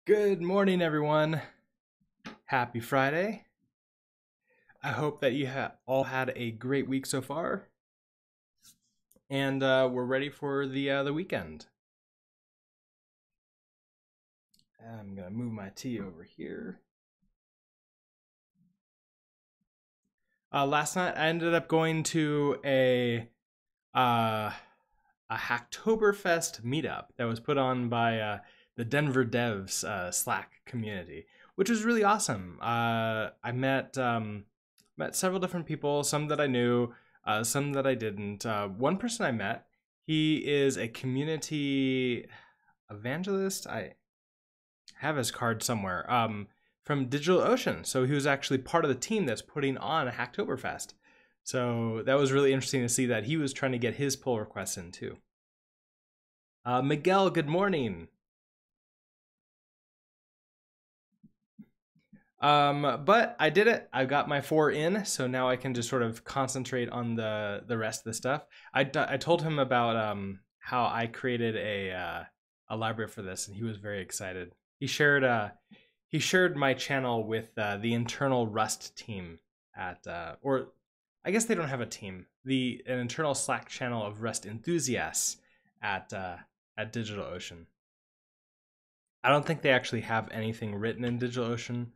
Good morning, everyone. Happy Friday. I hope that you all had a great week so far, and we're ready for the weekend. I'm gonna move my tea over here. Last night I ended up going to a Hacktoberfest meetup that was put on by the Denver Devs Slack community, which was really awesome. I met several different people, some that I knew, some that I didn't. One person I met, he is a community evangelist. I have his card somewhere. From DigitalOcean, so he was actually part of the team that's putting on a Hacktoberfest. So that was really interesting to see that he was trying to get his pull requests in too. Miguel, good morning. But I did it. I got my 4 in, so now I can just sort of concentrate on the rest of the stuff. I told him about how I created a library for this, and he was very excited. He shared my channel with the internal Rust team at or I guess they don't have a team. An internal Slack channel of Rust enthusiasts at DigitalOcean. I don't think they actually have anything written in DigitalOcean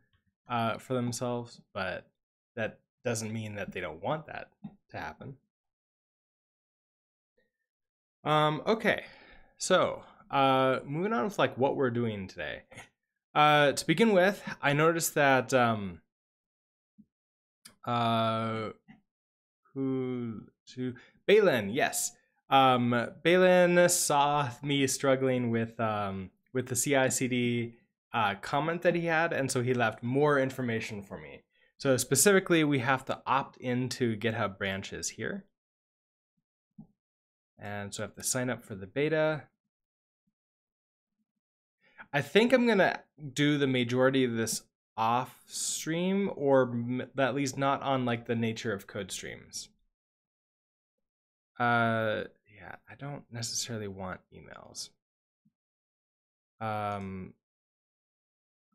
for themselves, but that doesn't mean that they don't want that to happen. Okay, so moving on with like what we're doing today. To begin with, I noticed that Balin, yes. Balin saw me struggling with the CI/CD comment that he had, and so he left more information for me. So specifically, we have to opt into GitHub branches here. And so I have to sign up for the beta. I think I'm gonna do the majority of this off stream, or at least not on like the nature of code streams. Yeah, I don't necessarily want emails.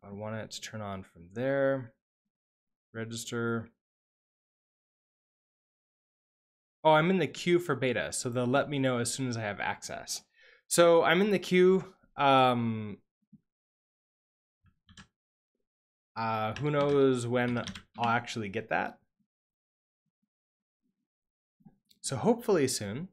I want it to turn on from there. Register. Oh, I'm in the queue for beta, so they'll let me know as soon as I have access. So I'm in the queue. Who knows when I'll actually get that? So hopefully soon.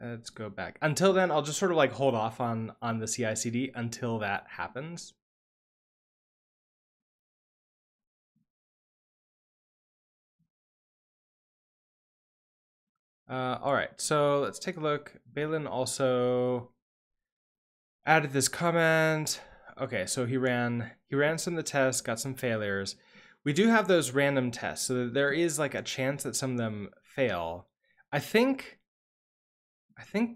Let's go back. Until then, I'll just sort of like hold off on the CI/CD until that happens. All right, so let's take a look. Balin also added this comment. Okay, so he ran some of the tests, got some failures. We do have those random tests, so there is like a chance that some of them fail. I think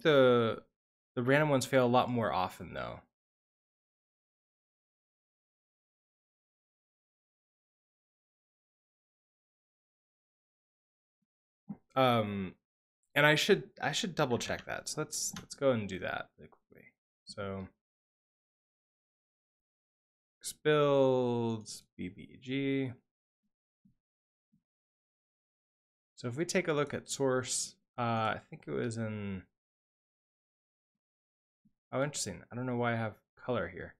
the random ones fail a lot more often though. And I should double check that. So let's go and do that really quickly. So builds BBG. So if we take a look at source, I think it was in. Oh, interesting. I don't know why I have color here.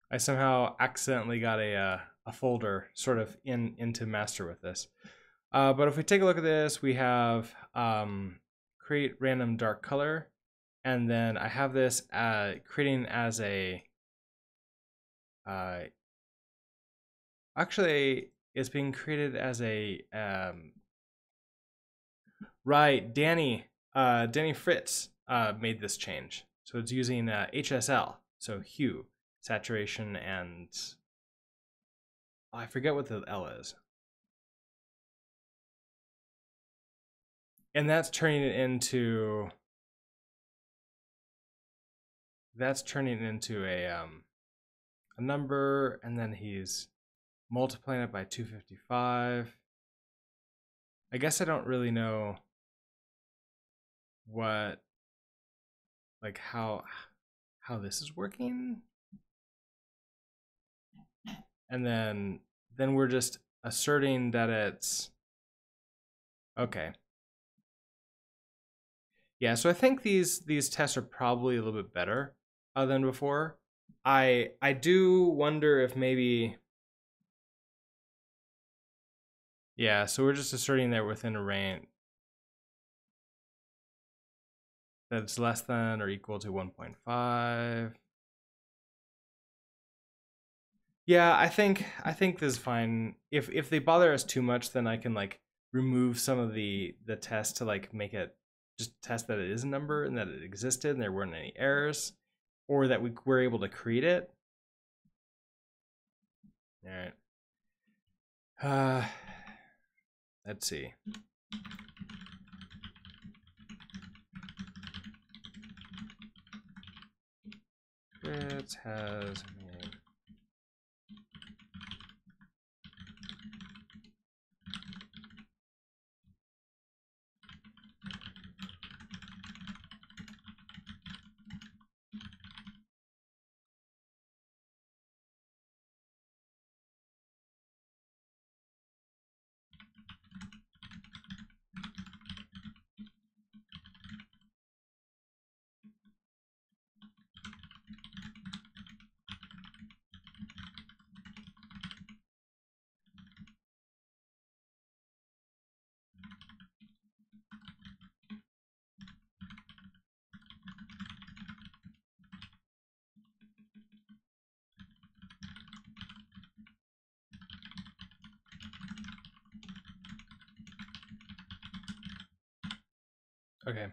I somehow accidentally got a folder sort of into master with this. But if we take a look at this, we have create random dark color. And then I have this creating as a, actually it's being created as a, right, Danny Fritz made this change. So it's using HSL, so hue, saturation, and I forget what the L is. And that's turning it into a number, and then he's multiplying it by 255. I guess I don't really know what, like how this is working. And then we're just asserting that it's okay. Yeah, so I think these tests are probably a little bit better than before. I do wonder if maybe, yeah, so we're just asserting that within a range that it's less than or equal to 1.5. Yeah, I think this is fine. If they bother us too much, then I can like remove some of the test to like make it just test that it is a number and that it existed and there weren't any errors, or that we were able to create it. All right. Let's see. It has made. Okay.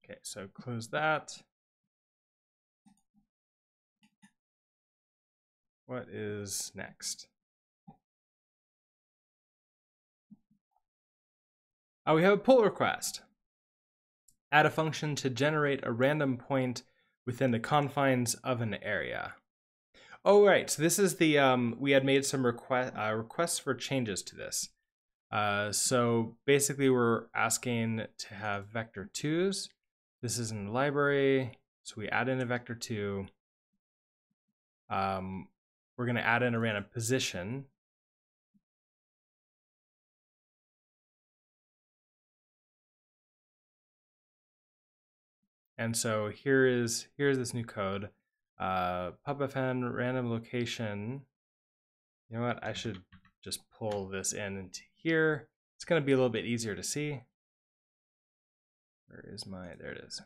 Okay, so close that. What is next? We have a pull request. Add a function to generate a random point within the confines of an area. Oh, right. So this is the, we had made some requests for changes to this. So basically we're asking to have vector 2s. This is in the library. So we add in a vector 2. We're going to add in a random position. And so here's this new code. Pubfn random location. You know what? I should just pull this in into here. It's going to be a little bit easier to see. Where is my, there it is.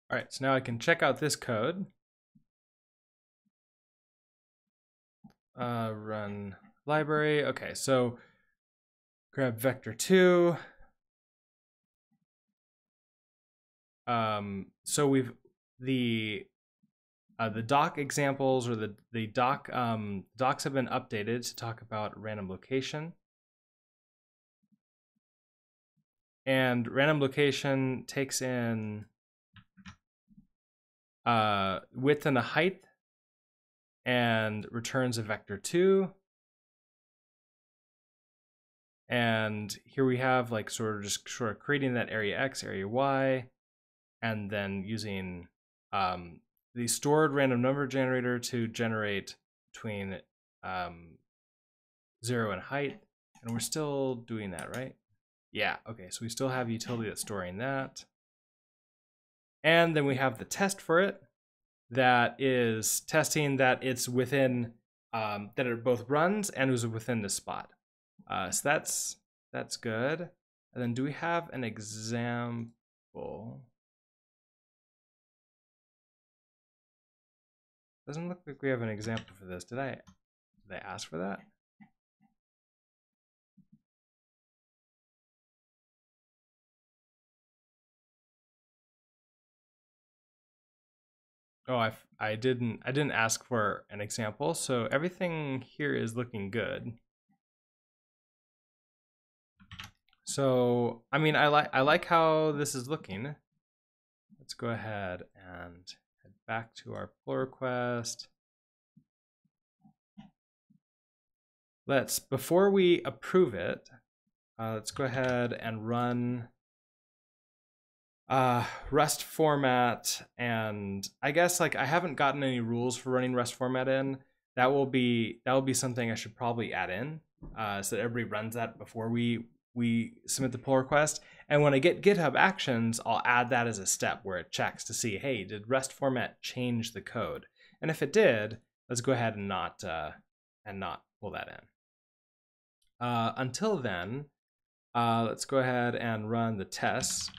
All right, so now I can check out this code. Run library. Okay, so grab vector 2. So we've the doc examples, or the docs have been updated to talk about random location. And random location takes in width and a height and returns a vector 2. And here we have like sort of creating that area X, area Y, and then using the stored random number generator to generate between 0 and height. And we're still doing that, right? Yeah, okay, so we still have utility that's storing that. And then we have the test for it that is testing that it's within, that it both runs and is within the spot. So that's good. And then do we have an example? Doesn't look like we have an example for this. Did I ask for that? Oh, I didn't ask for an example, so everything here is looking good. So, I mean, I like how this is looking. Let's go ahead and head back to our pull request. Before we approve it, let's go ahead and run Rust format, and I guess like I haven't gotten any rules for running Rust format in. That will be something I should probably add in, so that everybody runs that before we submit the pull request. And when I get GitHub Actions, I'll add that as a step where it checks to see, hey, did Rust format change the code? And if it did, let's go ahead and not pull that in. Until then, let's go ahead and run the tests.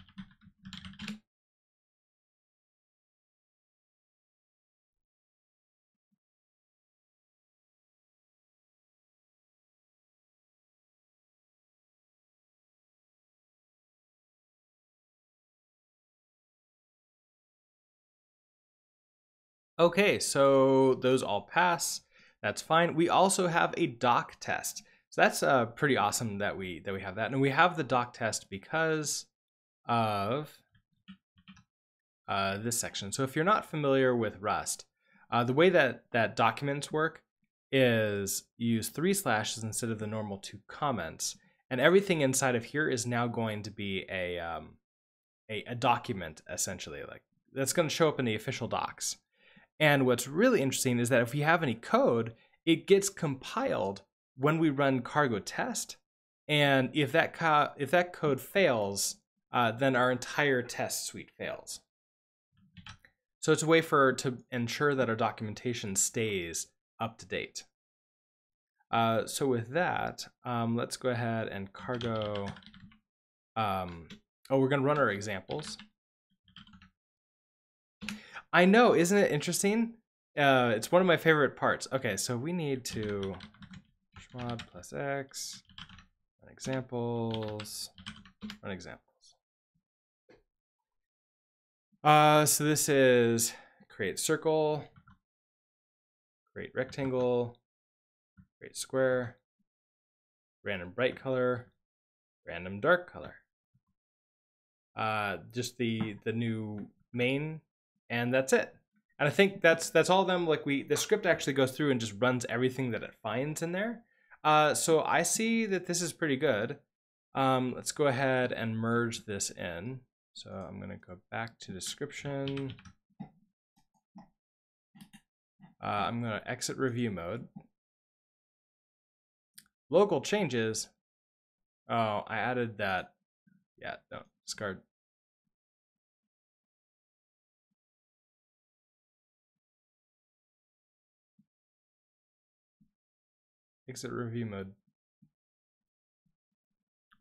Okay, so those all pass. That's fine. We also have a doc test. So that's pretty awesome that we have that. And we have the doc test because of this section. So if you're not familiar with Rust, the way that documents work is you use 3 slashes instead of the normal 2 comments. And everything inside of here is now going to be a document, essentially. Like that's going to show up in the official docs. And what's really interesting is that if we have any code, it gets compiled when we run cargo test. And if that code fails, then our entire test suite fails. So it's a way to ensure that our documentation stays up to date. So with that, let's go ahead and cargo. We're going to run our examples. I know, isn't it interesting? It's one of my favorite parts. Okay, so we need to chmod plus x, run examples, run examples. So this is create circle, create rectangle, create square, random bright color, random dark color. Just the new main. And that's it. And I think that's all of them. Like the script actually goes through and just runs everything that it finds in there. So I see that this is pretty good. Let's go ahead and merge this in. So I'm going to go back to description. I'm going to exit review mode. Local changes. Oh, I added that. Yeah, no, discard. Exit review mode.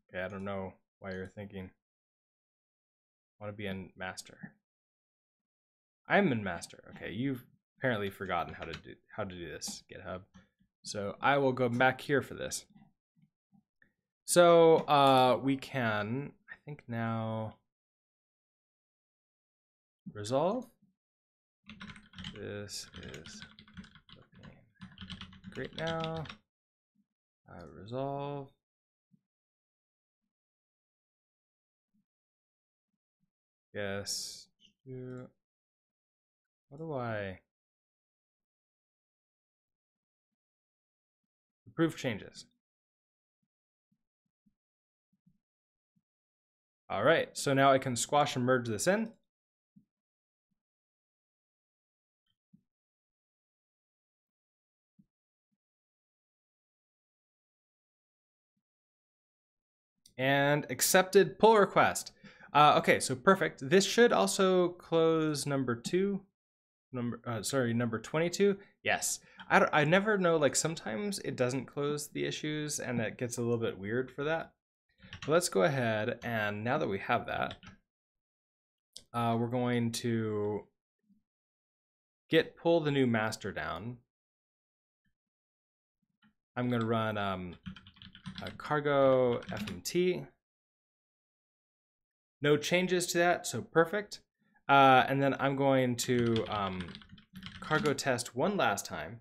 Okay, I don't know why you're thinking. I want to be in master. I'm in master. Okay, you've apparently forgotten how to do this, GitHub. So I will go back here for this. So we can, I think now, resolve. This is looking great now. Resolve. Yes. What do I? Approve changes. All right, so now I can squash and merge this in. And accepted pull request. Okay, so perfect. This should also close number 22. Yes, I never know. Like sometimes it doesn't close the issues, and it gets a little bit weird for that. But let's go ahead, and now that we have that, we're going to git pull the new master down. I'm going to run a cargo fmt. No changes to that, so perfect. And then I'm going to cargo test one last time.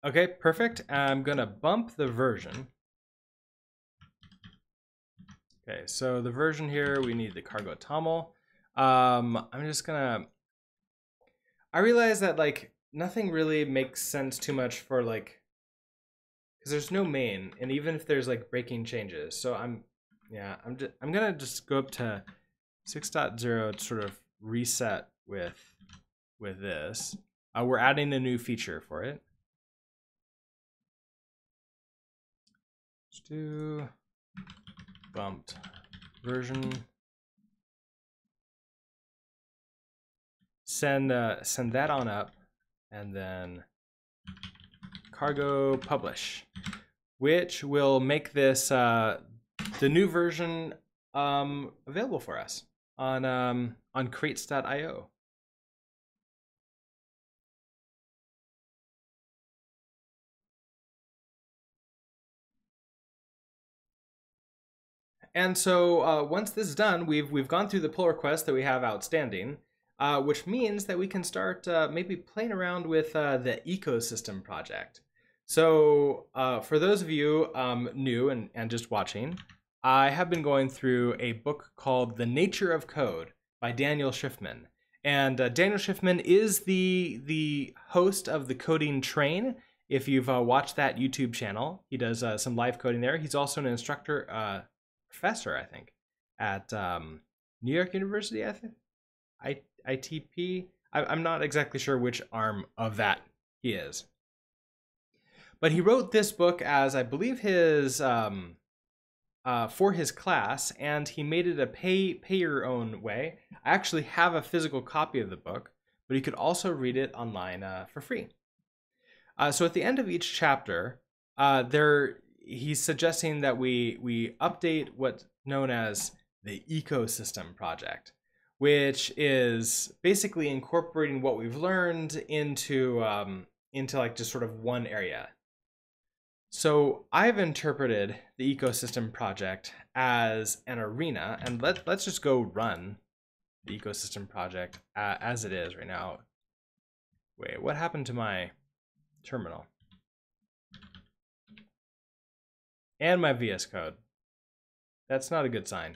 Okay, perfect. I'm gonna bump the version. Okay, so the version here, we need the cargo toml. I'm just gonna, I realize that like nothing really makes sense too much for like, because there's no main, and even if there's like breaking changes. So I'm gonna just go up to 6.0 to sort of reset with this. We're adding a new feature for it. Let's do bumped version. Send that on up, and then cargo publish, which will make this the new version available for us on crates.io. And so once this is done, we've gone through the pull requests that we have outstanding, which means that we can start maybe playing around with the ecosystem project. So for those of you new and just watching, I have been going through a book called The Nature of Code by Daniel Schiffman. And Daniel Schiffman is the host of the Coding Train. If you've watched that YouTube channel, he does some live coding there. He's also an instructor, professor, I think, at New York University, I think, ITP. I'm not exactly sure which arm of that he is. But he wrote this book as, I believe, his for his class, and he made it a pay your own way. I actually have a physical copy of the book, but you could also read it online for free. So at the end of each chapter, he's suggesting that we update what's known as the ecosystem project, which is basically incorporating what we've learned into like just sort of one area. So I've interpreted the ecosystem project as an arena, and let's just go run the ecosystem project as it is right now. Wait, what happened to my terminal? And my VS Code. That's not a good sign.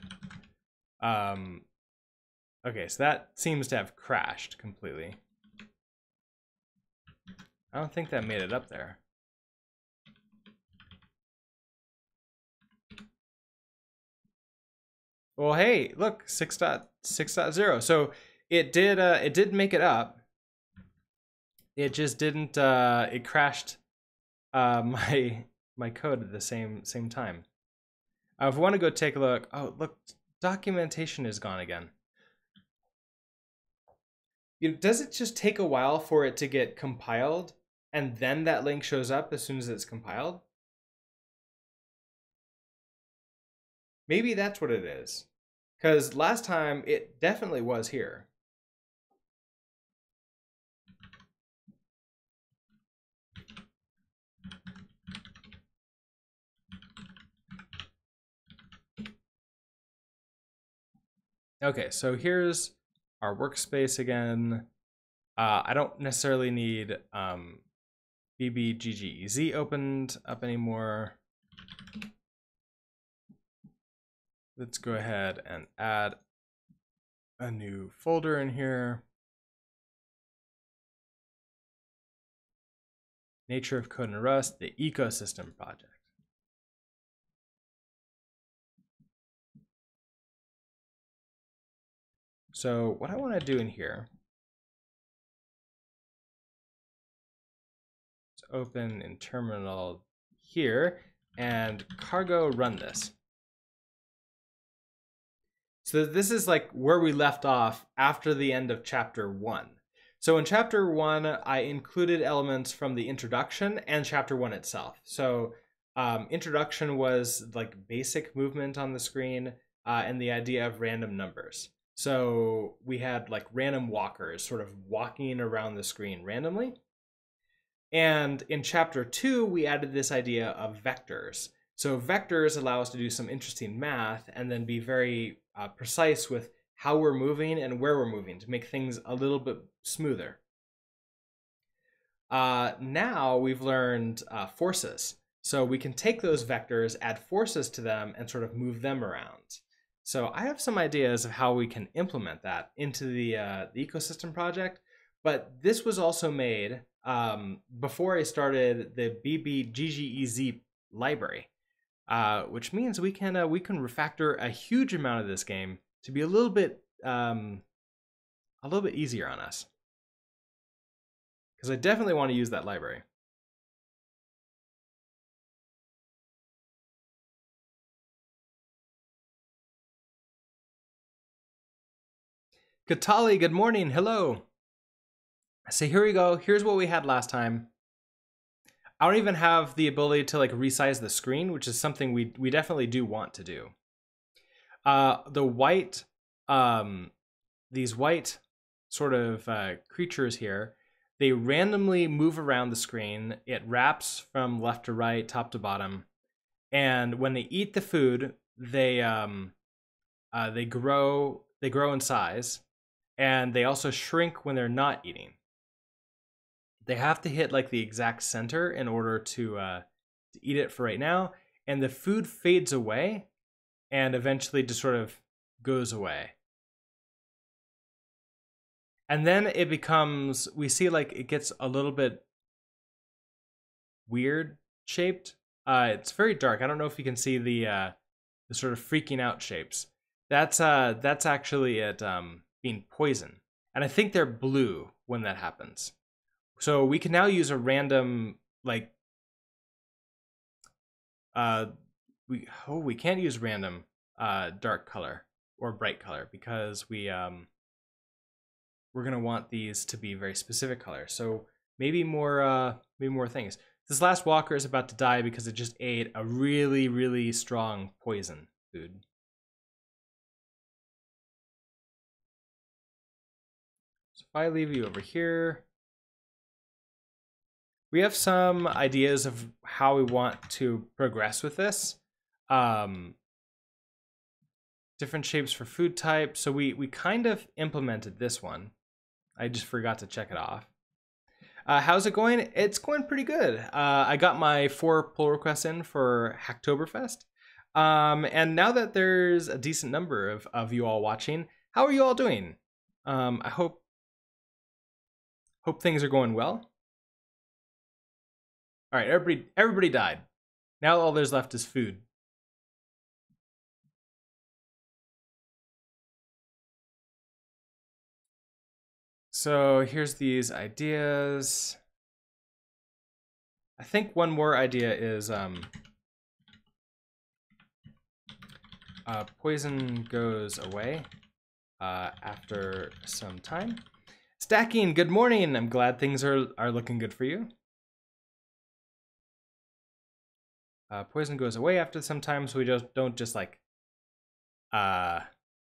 Okay, so that seems to have crashed completely. I don't think that made it up there. Well, hey, look, 6.0. So it did make it up. It just didn't. It crashed my code at the same time. If we want to go take a look, oh look, documentation is gone again. Does it just take a while for it to get compiled, and then that link shows up as soon as it's compiled? Maybe that's what it is, because last time it definitely was here. Okay, so here's our workspace again. I don't necessarily need BBGGEZ opened up anymore. Let's go ahead and add a new folder in here. Nature of Code and Rust, the ecosystem project. So what I want to do in here is open in terminal here and cargo run this. So this is like where we left off after the end of chapter 1. So in chapter 1, I included elements from the introduction and chapter 1 itself. So Introduction was like basic movement on the screen, and the idea of random numbers. So we had like random walkers sort of walking around the screen randomly. And in chapter 2, we added this idea of vectors. So vectors allow us to do some interesting math and then be very precise with how we're moving and where we're moving to make things a little bit smoother. Now we've learned forces. So we can take those vectors, add forces to them, and sort of move them around. So I have some ideas of how we can implement that into the ecosystem project, but this was also made before I started the BBGGEZ library, which means we can refactor a huge amount of this game to be a little bit easier on us, because I definitely want to use that library. Katali, good morning. Hello. So here we go. Here's what we had last time. I don't even have the ability to like resize the screen, which is something we definitely do want to do. The white, these white sort of creatures here, they randomly move around the screen. It wraps from left to right, top to bottom, and when they eat the food, they grow in size, and they also shrink when they're not eating. They have to hit like the exact center in order to eat it for right now, and the food fades away and eventually just sort of goes away. And then it becomes, we see like it gets a little bit weird shaped. It's very dark. I don't know if you can see the sort of freaking out shapes. That's actually it being poison. And I think they're blue when that happens. So we can now use a random, like, we can't use random dark color or bright color, because we're gonna want these to be very specific colors. So maybe more things. This last walker is about to die because it just ate a really, really strong poison food. So if I leave you over here, we have some ideas of how we want to progress with this. Different shapes for food type. So we kind of implemented this one. I just forgot to check it off. How's it going? It's going pretty good. I got my 4 pull requests in for Hacktoberfest. And now that there's a decent number of you all watching, how are you all doing? I hope things are going well. All right, everybody died. Now all there's left is food. So here's these ideas. I think one more idea is poison goes away after some time. Stacking, good morning. I'm glad things are looking good for you. Poison goes away after some time, so we don't just like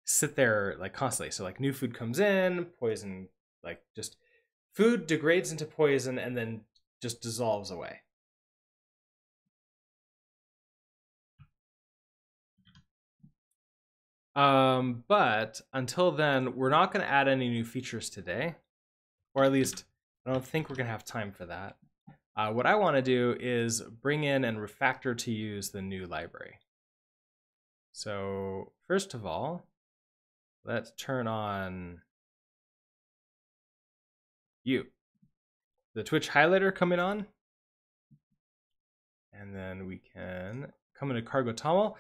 sit there like constantly. So like new food comes in, poison, like just food degrades into poison and then just dissolves away. But until then, we're not going to add any new features today, or at least I don't think we're going to have time for that. What I want to do is bring in and refactor to use the new library. So first of all, let's turn on you. The Twitch highlighter coming on. And then we can come into Cargo Toml.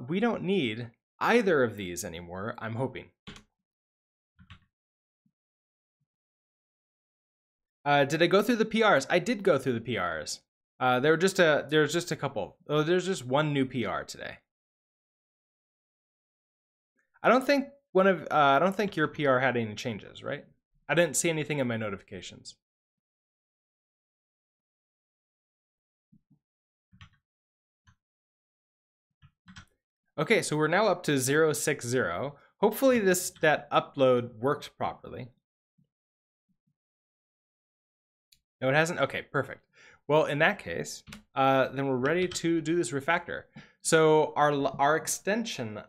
We don't need either of these anymore, I'm hoping. Did I go through the PRs? I did go through the PRs. There's just a couple. Oh, there's just one new PR today. I don't think your PR had any changes, right? I didn't see anything in my notifications. Okay, so we're now up to 060. Hopefully that upload worked properly. No, it hasn't? Okay, perfect. Well, in that case, then we're ready to do this refactor. So our extension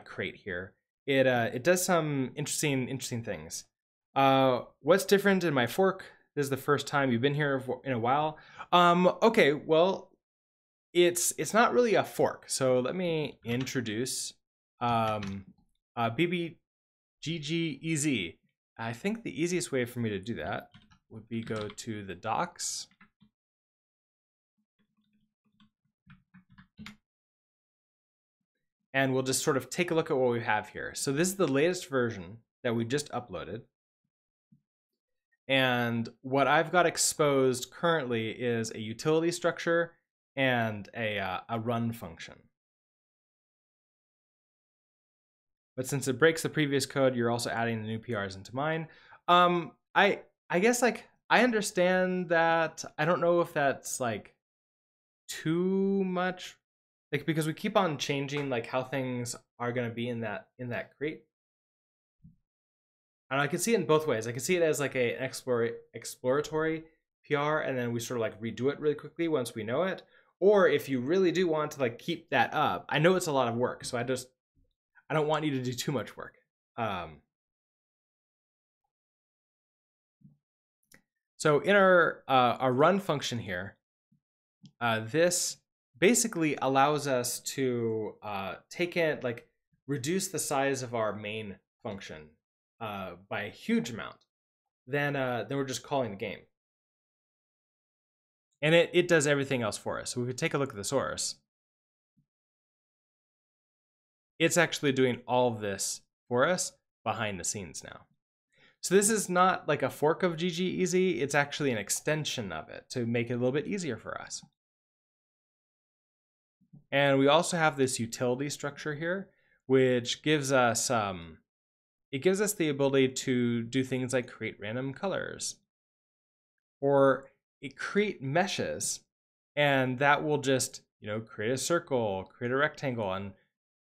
crate here, it does some interesting things. What's different in my fork? This is the first time you've been here in a while. Okay, well, it's not really a fork. So let me introduce BBGGEZ. I think the easiest way for me to do that would be go to the docs. And we'll just sort of take a look at what we have here. So this is the latest version that we just uploaded. And what I've got exposed currently is a utility structure and a run function. But since it breaks the previous code, you're also adding the new PRs into mine. I guess like I understand that. I don't know if that's like too much, like because we keep on changing like how things are going to be in that crate. And I can see it in both ways. I can see it as like an exploratory PR, and then we sort of like redo it really quickly once we know it. Or if you really do want to like keep that up, I know it's a lot of work, so I don't want you to do too much work. So in our run function here, this basically allows us to reduce the size of our main function by a huge amount. Then we're just calling the game. And it does everything else for us. So we could take a look at the source. It's actually doing all of this for us behind the scenes now. So this is not like a fork of GGEasy, it's actually an extension of it to make it a little bit easier for us. And we also have this utility structure here, which gives us the ability to do things like create random colors, or create meshes, and that will just create a circle, create a rectangle,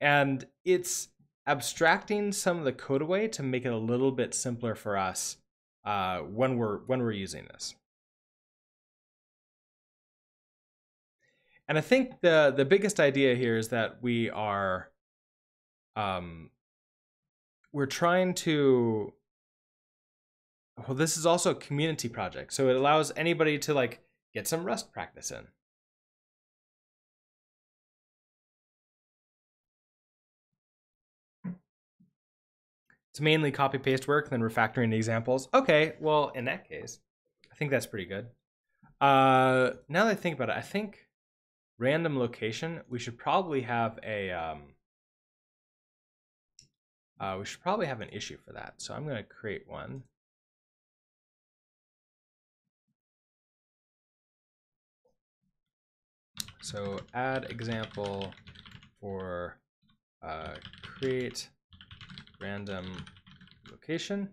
and it's abstracting some of the code away to make it a little bit simpler for us when we're using this. And I think the biggest idea here is that we're trying to, well, this is also a community project, so it allows anybody to like get some Rust practice in. It's mainly copy paste work, then refactoring the examples. Okay, well, in that case, I think that's pretty good. Now that I think about it, I think random location, we should probably have an issue for that. So I'm going to create one. So add example for create random location.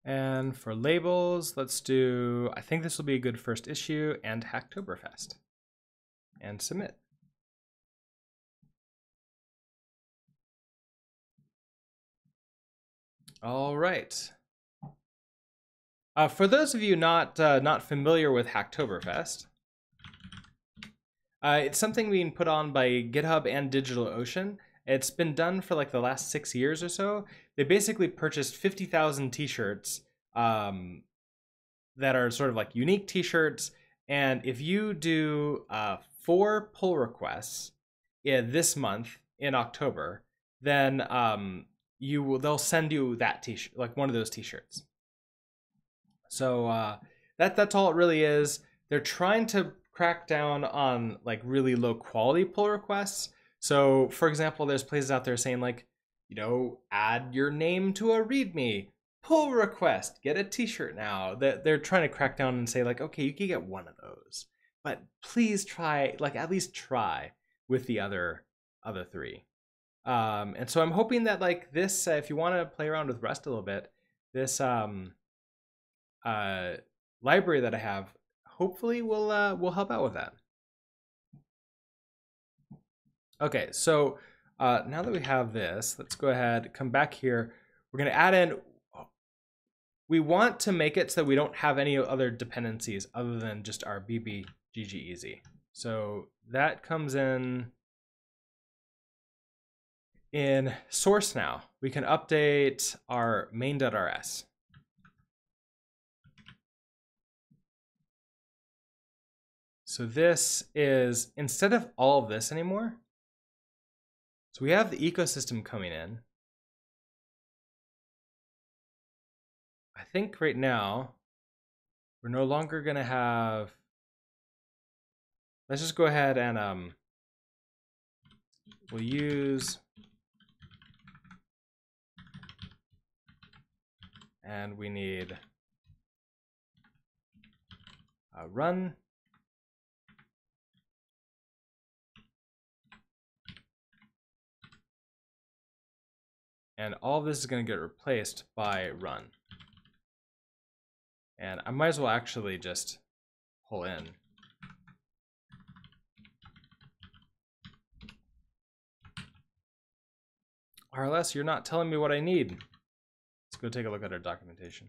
And for labels, let's do, I think this will be a good first issue, and Hacktoberfest. And submit. All right. For those of you not familiar with Hacktoberfest, it's something being put on by GitHub and DigitalOcean. It's been done for like the last 6 years or so. They basically purchased 50,000 t-shirts that are sort of like unique t-shirts. And if you do 4 pull requests this month in October, then they'll send you that t-shirt, like one of those t-shirts. So that's all it really is. They're trying to crack down on like really low quality pull requests. So for example, there's places out there saying like, add your name to a README, pull request, get a T-shirt now. They're trying to crack down and say like, okay, you can get one of those, but please try, like at least try with the other three. And so I'm hoping that like this, if you want to play around with Rust a little bit, this library that I have hopefully will help out with that. Okay, so now that we have this, let's go ahead, come back here. We're going to add in, we want to make it so that we don't have any other dependencies other than just our BBGGEZ. So that comes in source now. We can update our main.rs. So this is, instead of all of this anymore, so we have the ecosystem coming in. I think right now, we're no longer gonna have, let's just go ahead and we'll use, and we need run. And all of this is going to get replaced by run. And I might as well actually just pull in. RLS, you're not telling me what I need. Let's go take a look at our documentation.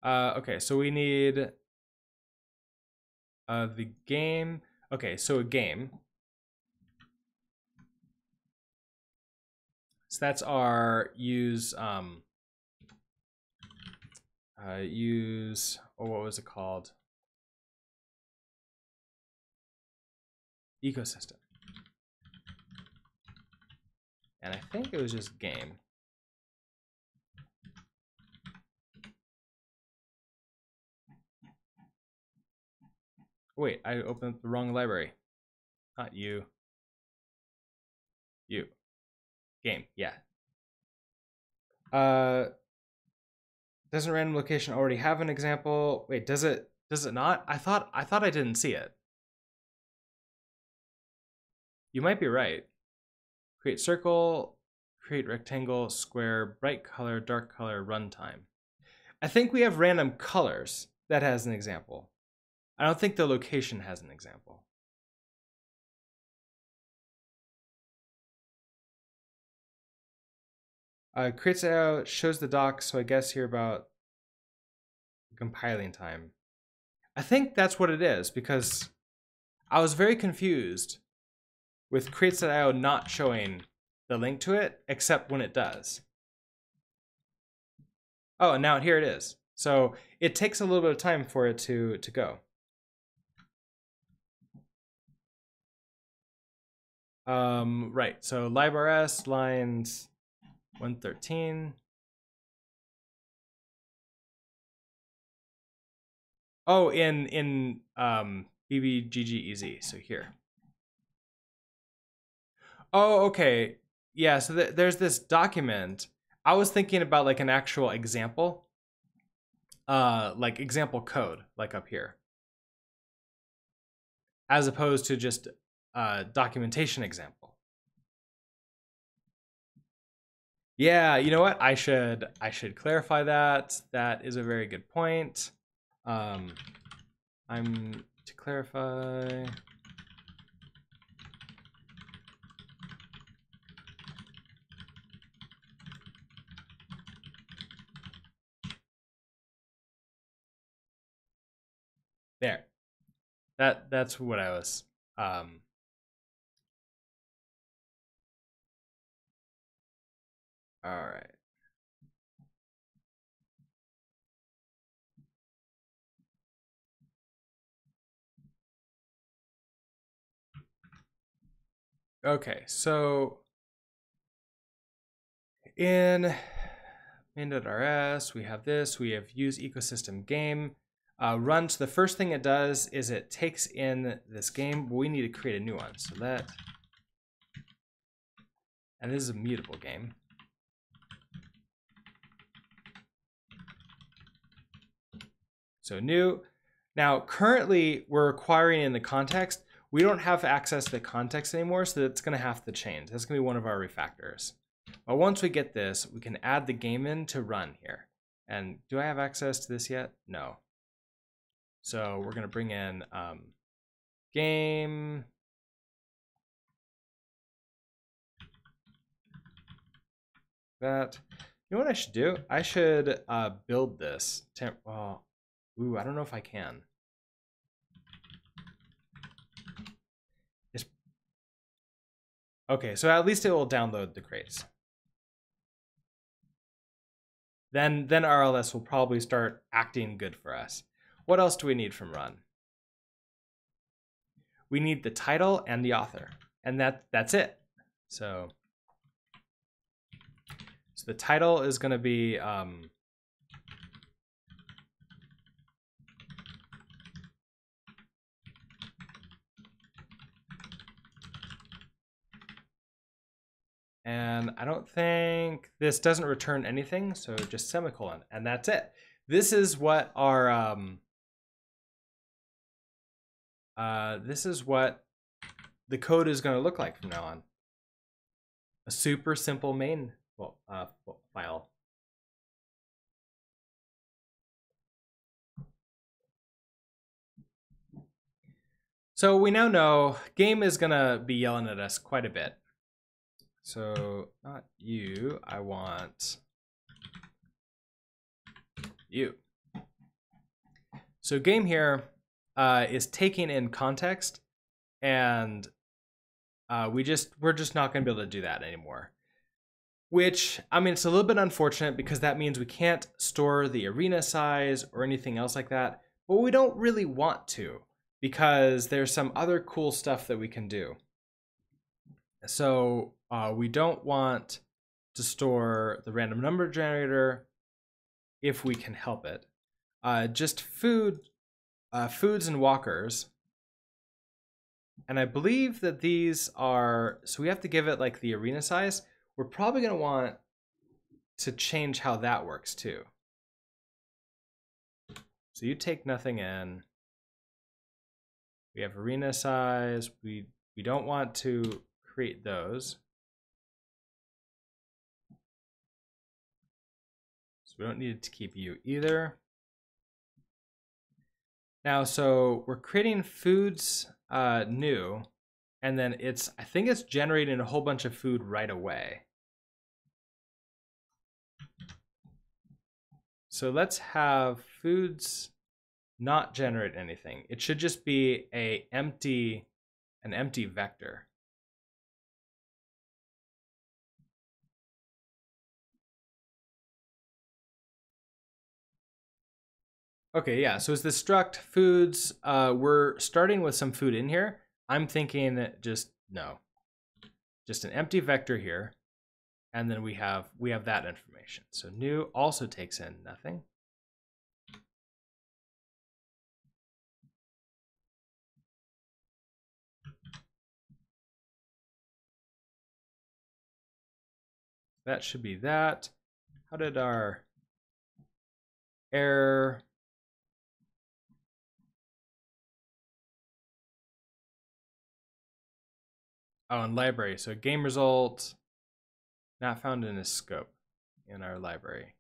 Okay, so we need the game. Okay, so a game. So that's our use, oh, what was it called? Ecosystem. And I think it was just game. Wait, I opened the wrong library. Not you. You. Game, yeah. Doesn't random location already have an example? Wait, does it not? I thought I didn't see it. You might be right. Create circle, create rectangle, square, bright color, dark color, runtime. I think we have random colors that has an example. I don't think the location has an example. Creates out, shows the doc, so I guess here about compiling time. I think that's what it is, because I was very confused with creates.io not showing the link to it, except when it does. Oh, and now here it is. So it takes a little bit of time for it to go. Right, so librs lines 113. Oh, in BBGGEZ, so here. Oh, okay. Yeah, so there's this document. I was thinking about like an actual example, like example code, like up here, as opposed to just a documentation example. Yeah, you know what? I should clarify that. That is a very good point. I'm to clarify. There. That's what I was. All right. Okay, so in main.rs, we have this, we have use ecosystem game. Run, so the first thing it does is it takes in this game, but we need to create a new one. So let, and this is a mutable game. So new. Now, currently we're requiring in the context, we don't have access to the context anymore, so that's gonna have to change. That's gonna be one of our refactors. But once we get this, we can add the game in to run here. And do I have access to this yet? No. So we're gonna bring in game. That. You know what I should do? I should build this. Well, ooh, I don't know if I can. Okay, so at least it will download the crates. Then RLS will probably start acting good for us. What else do we need from run? We need the title and the author, and that's it. So the title is going to be and I don't think this doesn't return anything, so just semicolon, and that's it. This is what our this is what the code is going to look like from now on. A super simple main file. So we now know game is going to be yelling at us quite a bit. So not you, I want you. So game here is taking in context, and we're just not going to be able to do that anymore. Which, I mean, it's a little bit unfortunate because that means we can't store the arena size or anything else like that, but we don't really want to because there's some other cool stuff that we can do. So we don't want to store the random number generator if we can help it. Just foods and walkers. And I believe that these are, so we have to give it like the arena size. We're probably going to want to change how that works too. So you take nothing in. We have arena size. We don't want to create those. So we don't need to keep you either. Now, so we're creating foods new, and then I think it's generating a whole bunch of food right away. So let's have foods not generate anything. It should just be an empty vector. Okay, yeah, so it's the struct foods. We're starting with some food in here. I'm thinking just an empty vector here. And then we have that information. So new also takes in nothing. That should be that. How did our error? Oh, in library. So game result not found in a scope in our library.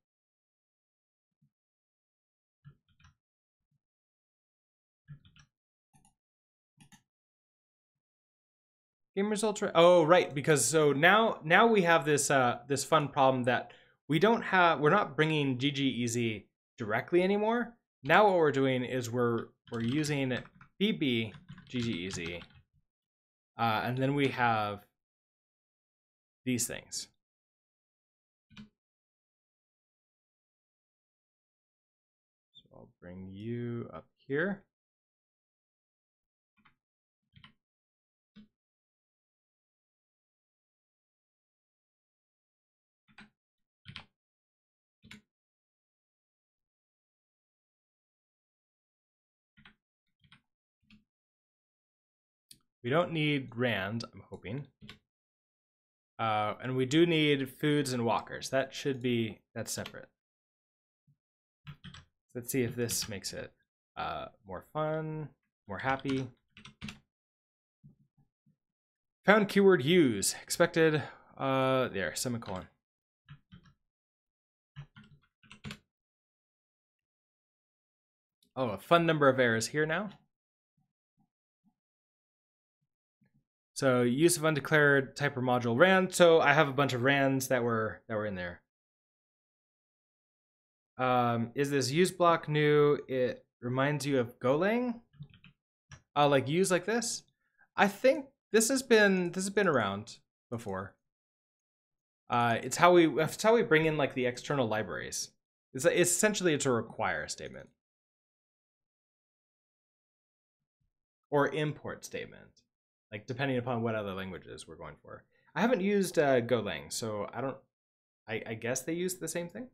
Game results. Oh, right. Because so now we have this this fun problem that we're not bringing GGEasy directly anymore. Now what we're doing is we're using BBGGEZ, and then we have these things. So I'll bring you up here. We don't need rand, I'm hoping. And we do need foods and walkers. That's separate. Let's see if this makes it more fun, more happy. Found keyword use, expected, there, semicolon. Oh, a fun number of errors here now. So use of undeclared type or module rand. So I have a bunch of rands that were in there. Is this use block new? It reminds you of Golang. Like use like this. I think this has been around before. It's how we bring in like the external libraries. It's essentially a require statement or import statement. Like depending upon what other languages we're going for. I haven't used Golang, so I guess they use the same thing.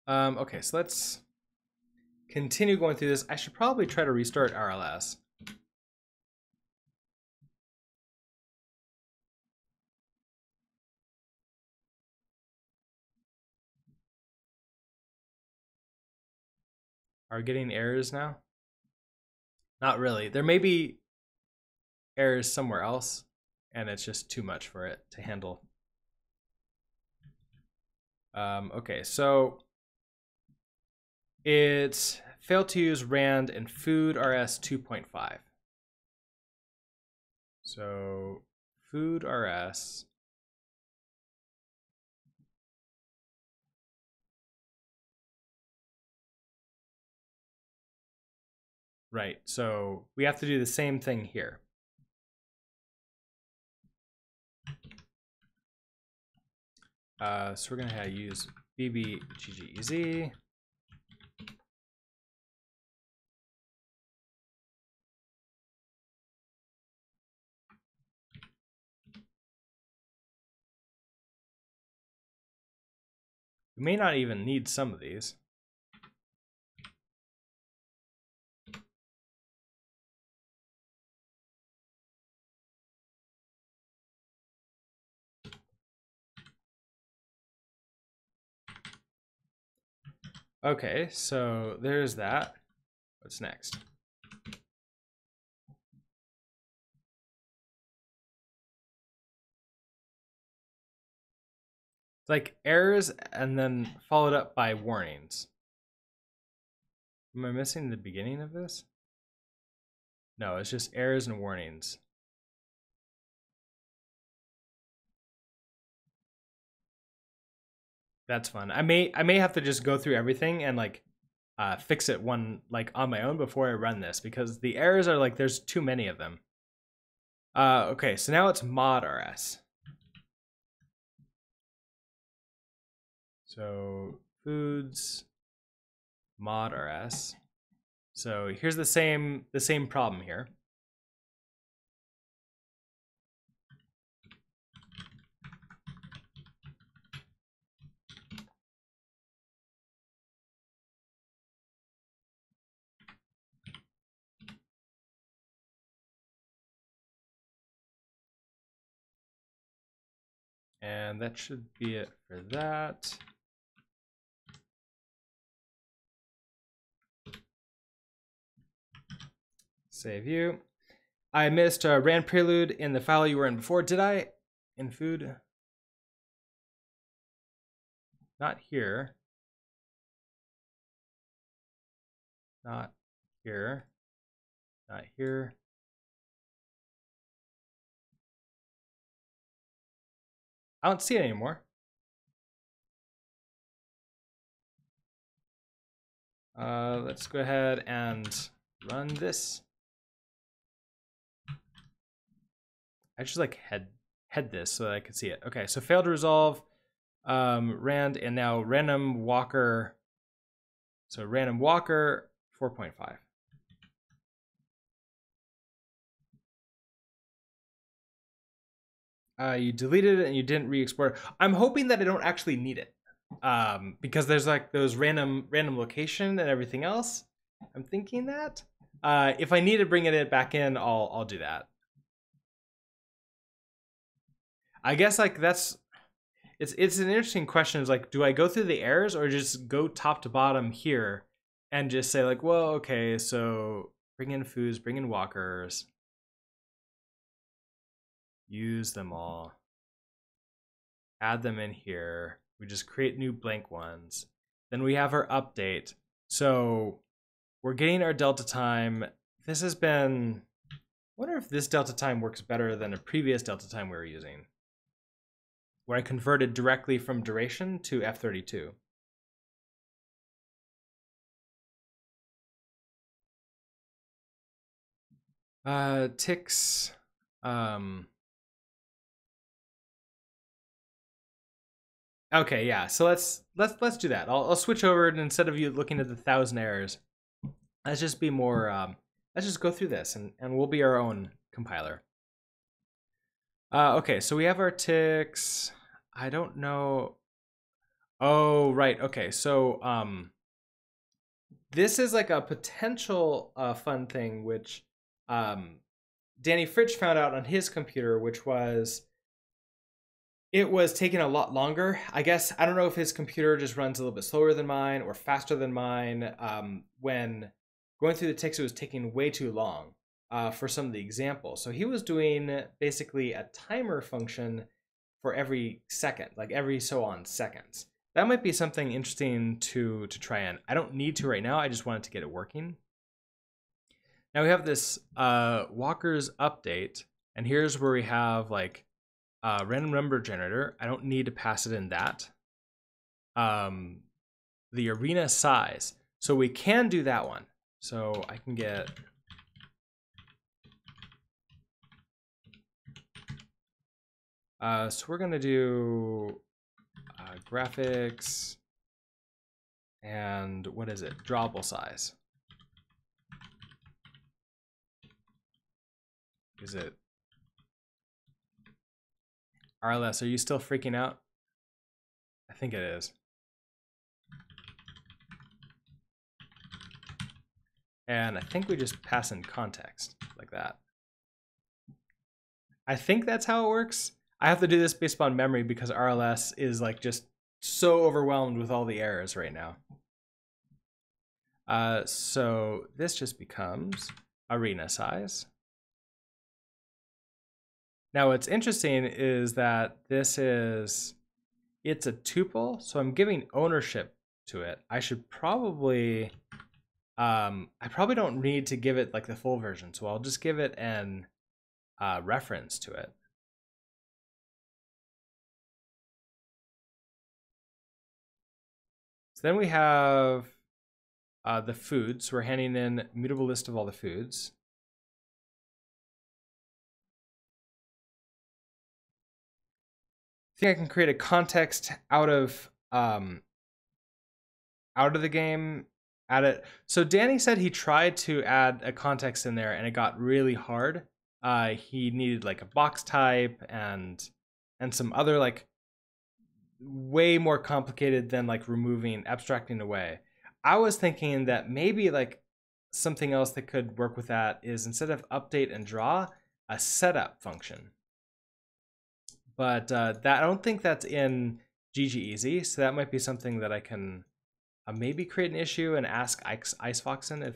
Okay, so let's continue going through this. I should probably try to restart RLS. Are we getting errors now? Not really. There may be errors somewhere else, and it's just too much for it to handle. Okay, so it's failed to use rand and food rs 2.5. So food rs. Right, so we have to do the same thing here. So we're gonna use BBGGEZ. We may not even need some of these. Okay, so there's that. What's next? Like errors and then followed up by warnings. Am I missing the beginning of this? No, it's just errors and warnings. That's fun. I may have to just go through everything and like fix it on my own before I run this, because the errors are like there's too many of them. Okay, so now it's mod rs. So foods mod rs. So here's the same problem here. And that should be it for that. Save you. I missed rand prelude in the file you were in before. Did I? In food? Not here. Not here. Not here. I don't see it anymore. Let's go ahead and run this. I just like head this so that I could see it. Okay, so failed to resolve rand and now random walker. So random walker 4.5. You deleted it and you didn't re-export it. I'm hoping that I don't actually need it. because there's like those random location and everything else. I'm thinking that if I need to bring it back in, I'll do that. I guess like that's it's an interesting question. Is like, do I go through the errors or just go top to bottom here and just say like, well, okay, so bring in foods, bring in walkers, use them all, add them in here. We just create new blank ones. Then we have our update. So we're getting our delta time. This has been, I wonder if this delta time works better than a previous delta time we were using, where I converted directly from duration to F32. Ticks. Okay, yeah. So let's do that. I'll switch over, and instead of you looking at the 1,000 errors, let's just be more. Let's just go through this, and we'll be our own compiler. Okay, so we have our ticks. I don't know. Oh, right. Okay, so this is like a potential fun thing, which Danny Fritsch found out on his computer, which was it was taking a lot longer. I guess I don't know if his computer just runs a little bit slower than mine or faster than mine. When going through the ticks, it was taking way too long for some of the examples. So he was doing basically a timer function for every second, like every so on seconds. That might be something interesting to try in. I don't need to right now. I just wanted to get it working. Now we have this Walker's update, and here's where we have like random number generator. I don't need to pass it in that. The arena size. So we can do that one. So I can get so we're gonna do graphics and what is it? Drawable size. Is it RLS? Are you still freaking out? I think it is. And I think we just pass in context like that. I think that's how it works. I have to do this based on memory because RLS is like just so overwhelmed with all the errors right now. So this just becomes arena size. Now what's interesting is that it's a tuple, so I'm giving ownership to it. I should probably, I probably don't need to give it like the full version, so I'll just give it an reference to it. So then we have the foods. We're handing in mutable list of all the foods. I think I can create a context out of the game. Add it. So Danny said he tried to add a context in there and it got really hard. He needed like a box type and some other like way more complicated than like abstracting away. I was thinking that maybe like something else that could work with that is instead of update and draw, a setup function. But that I don't think that's in GGEasy, so that might be something that I can maybe create an issue and ask Icefoxen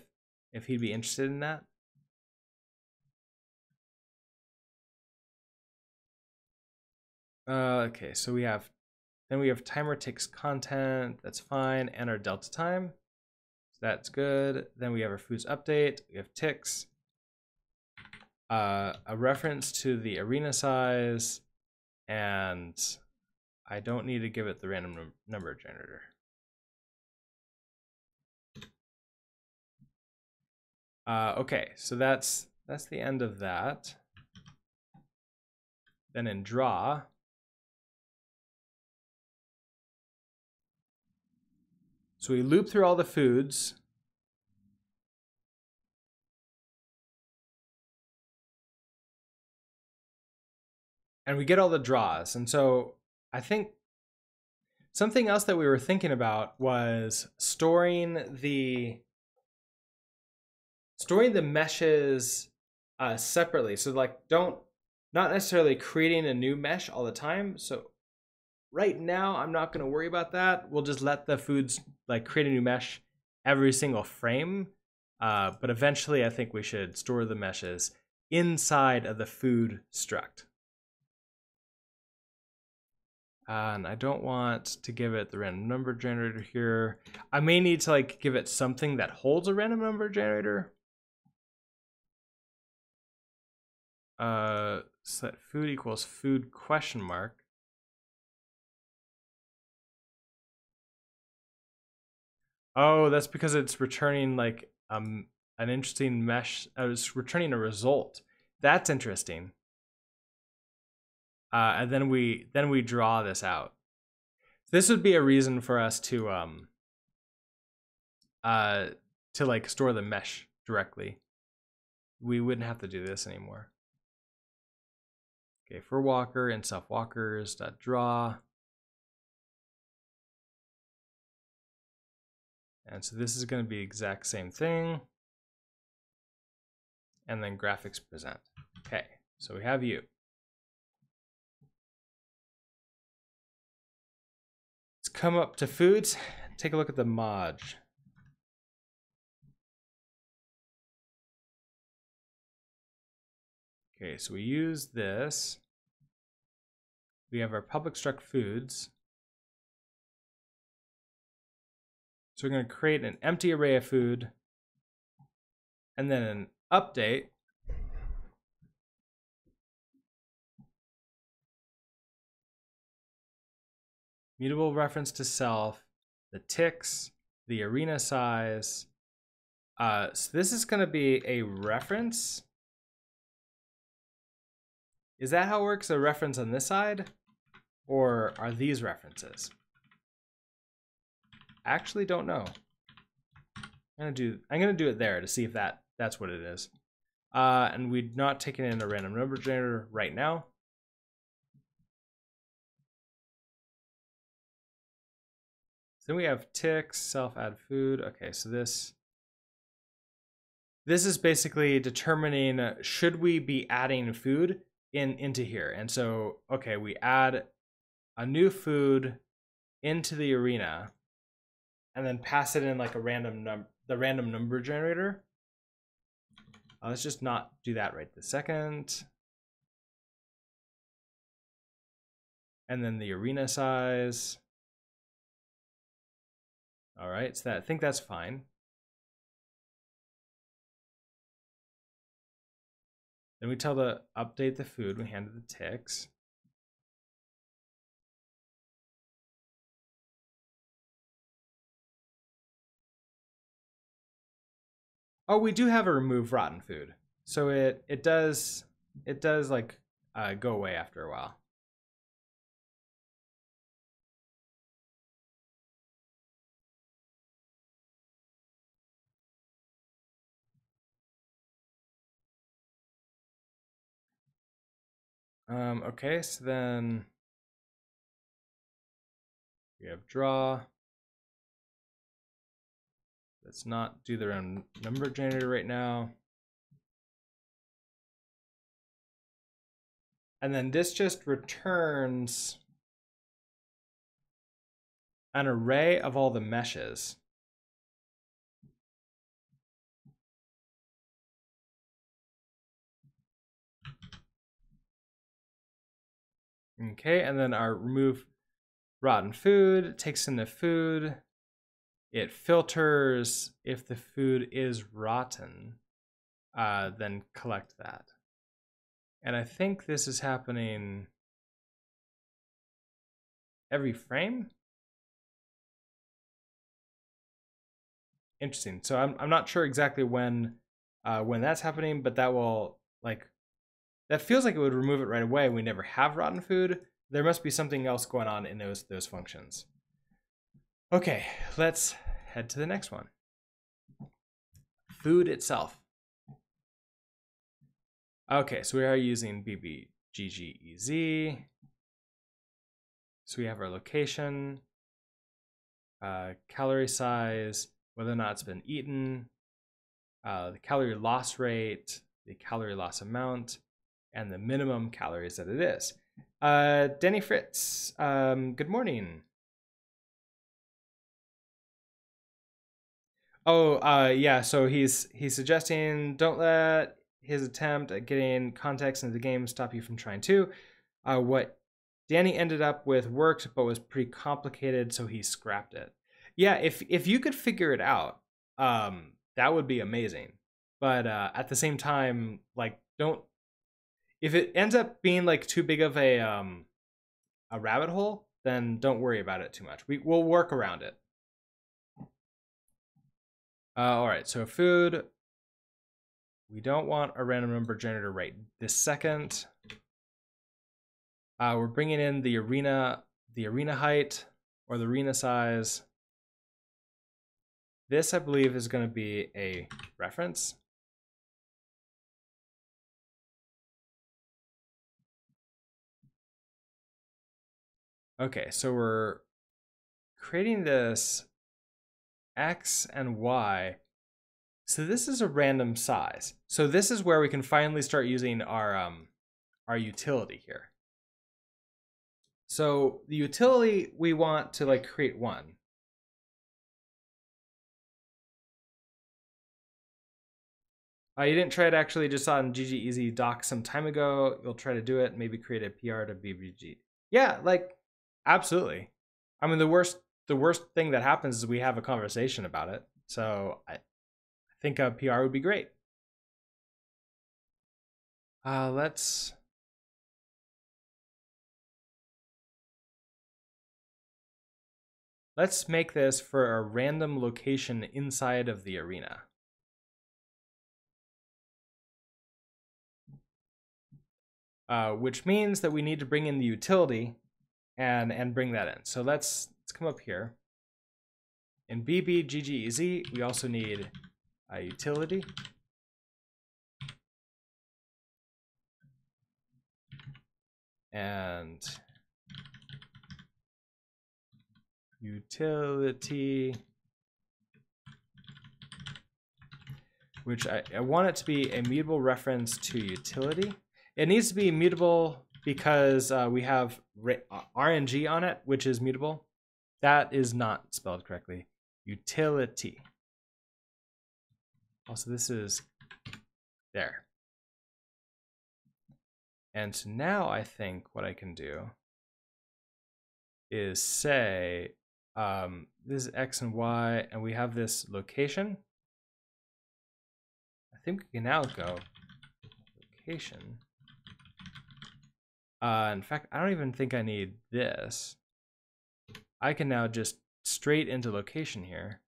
if he'd be interested in that. Okay, so we have timer ticks content, that's fine, and our delta time. So that's good. Then we have our foods update, we have ticks, a reference to the arena size, and I don't need to give it the random number generator. Okay, so that's the end of that. Then in draw, so we loop through all the foods. And we get all the draws. And so I think, Something else that we were thinking about was storing the meshes separately. So like not necessarily creating a new mesh all the time. So right now I'm not going to worry about that. We'll just let the foods like create a new mesh every single frame. But eventually I think we should store the meshes inside of the food struct. And I don't want to give it the random number generator here. I may need to like give it something that holds a random number generator. Set food equals food question mark. Oh, that's because it's returning like an interesting mesh. It's returning a result. That's interesting. And then we draw this out. This would be a reason for us to like store the mesh directly. We wouldn't have to do this anymore. Okay, for walker and self walkers dot draw. And so this is going to be the exact same thing. And then graphics present. Okay, so we have you. Let's come up to foods, take a look at the mod. Okay, so we use this. We have our public struct foods. So we're going to create an empty array of food and then an update. Mutable reference to self, the ticks, the arena size. So this is going to be a reference. Is that how it works? A reference on this side? Or are these references? I actually don't know. I'm gonna do it there to see if that's what it is. And we're not taking in a random number generator right now. Then we have ticks, self add food. Okay, so this is basically determining should we be adding food into here. And so, okay, we add a new food into the arena and then pass it in like a random number generator. Let's just not do that right this second. And then the arena size. All right, so I think that's fine. Then we tell the update the food, we hand it the ticks. Oh, we do have a remove rotten food. So it does like go away after a while. Okay, so then we have draw. Let's not do the random number generator right now. And then this just returns an array of all the meshes. Okay, and then our remove rotten food takes in the food. It filters if the food is rotten, then collect that. And I think this is happening every frame. Interesting. So I'm not sure exactly when that's happening, but that will that feels like it would remove it right away. We never have rotten food. There must be something else going on in those functions. Okay, let's head to the next one. Food itself. Okay, so we are using BBGGEZ. So we have our location. calorie size, whether or not it's been eaten, the calorie loss rate, the calorie loss amount, and the minimum calories that it is. Denny Fritz, good morning. Oh, yeah, so he's suggesting don't let his attempt at getting context into the game stop you from trying too. What Danny ended up with worked, but was pretty complicated, so he scrapped it. Yeah, if you could figure it out, that would be amazing. But at the same time, like, don't, if it ends up being like too big of a rabbit hole, then don't worry about it too much. We'll work around it. All right, so food. We don't want a random number generator right this second. We're bringing in the arena height or the arena size. This, I believe, is going to be a reference. Okay, so we're creating this X and Y. So this is a random size. So this is where we can finally start using our utility here. So the utility, we want to like create one. You didn't try it actually just on GGEasy doc some time ago. You'll try to do it, maybe create a PR to BBG. Yeah, like absolutely. I mean, the worst thing that happens is we have a conversation about it. So I think a PR would be great. Let's make this for a random location inside of the arena. Which means that we need to bring in the utility and bring that in. So let's come up here. In BBGGEZ, we also need a utility. And utility, which I want it to be a mutable reference to utility. It needs to be mutable because we have RNG on it, which is mutable. That is not spelled correctly. Utility. Also, this is there. And so now I think what I can do is say, this is X and Y, and we have this location. I think we can now go location. In fact, I don't even think I need this. I can now just straight into location here.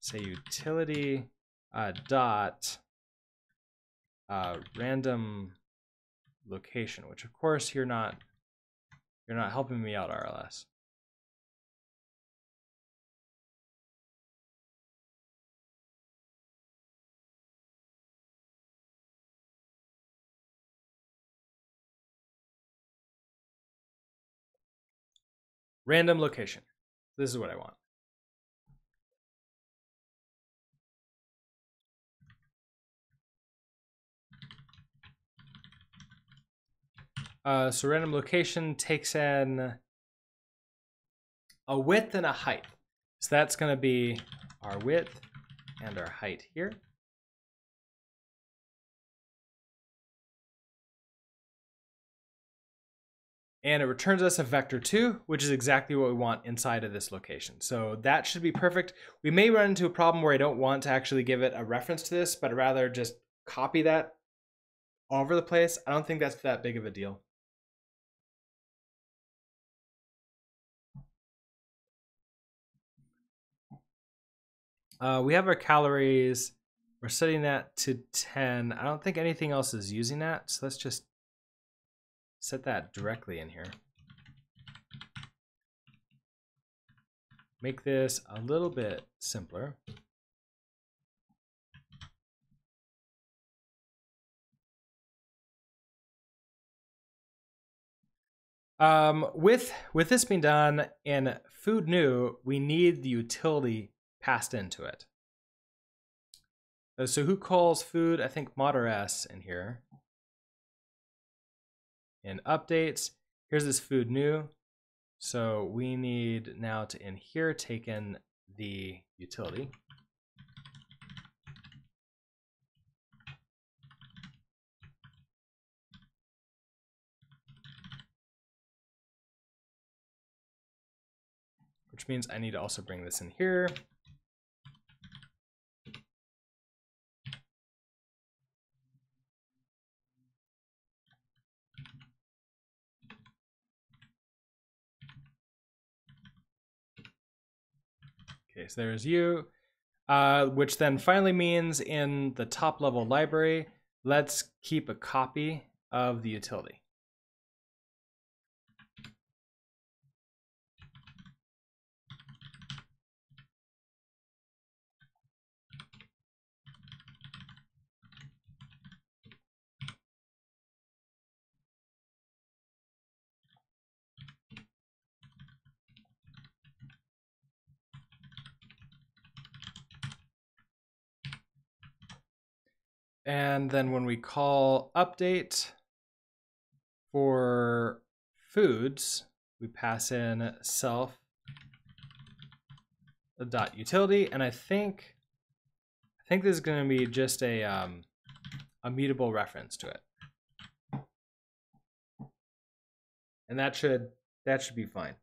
Say utility dot random location, which of course you're not helping me out, RLS. Random location. This is what I want. So random location takes in a width and a height. So that's going to be our width and our height here. And it returns us a vector2, which is exactly what we want inside of this location. So that should be perfect. We may run into a problem where I don't want to actually give it a reference to this, but I'd rather just copy that all over the place. I don't think that's that big of a deal. We have our calories. We're setting that to 10. I don't think anything else is using that, so let's just set that directly in here. Make this a little bit simpler. With this being done in food new, we need the utility passed into it. So who calls food? I think modder s in here. In updates, here's this food new. So we need now to in here take in the utility. Which means I need to also bring this in here. Okay, so there's you, which then finally means in the top level library, let's keep a copy of the utility. And then when we call update for foods, we pass in self dot utility, and I think this is going to be just a mutable reference to it, and that should be fine.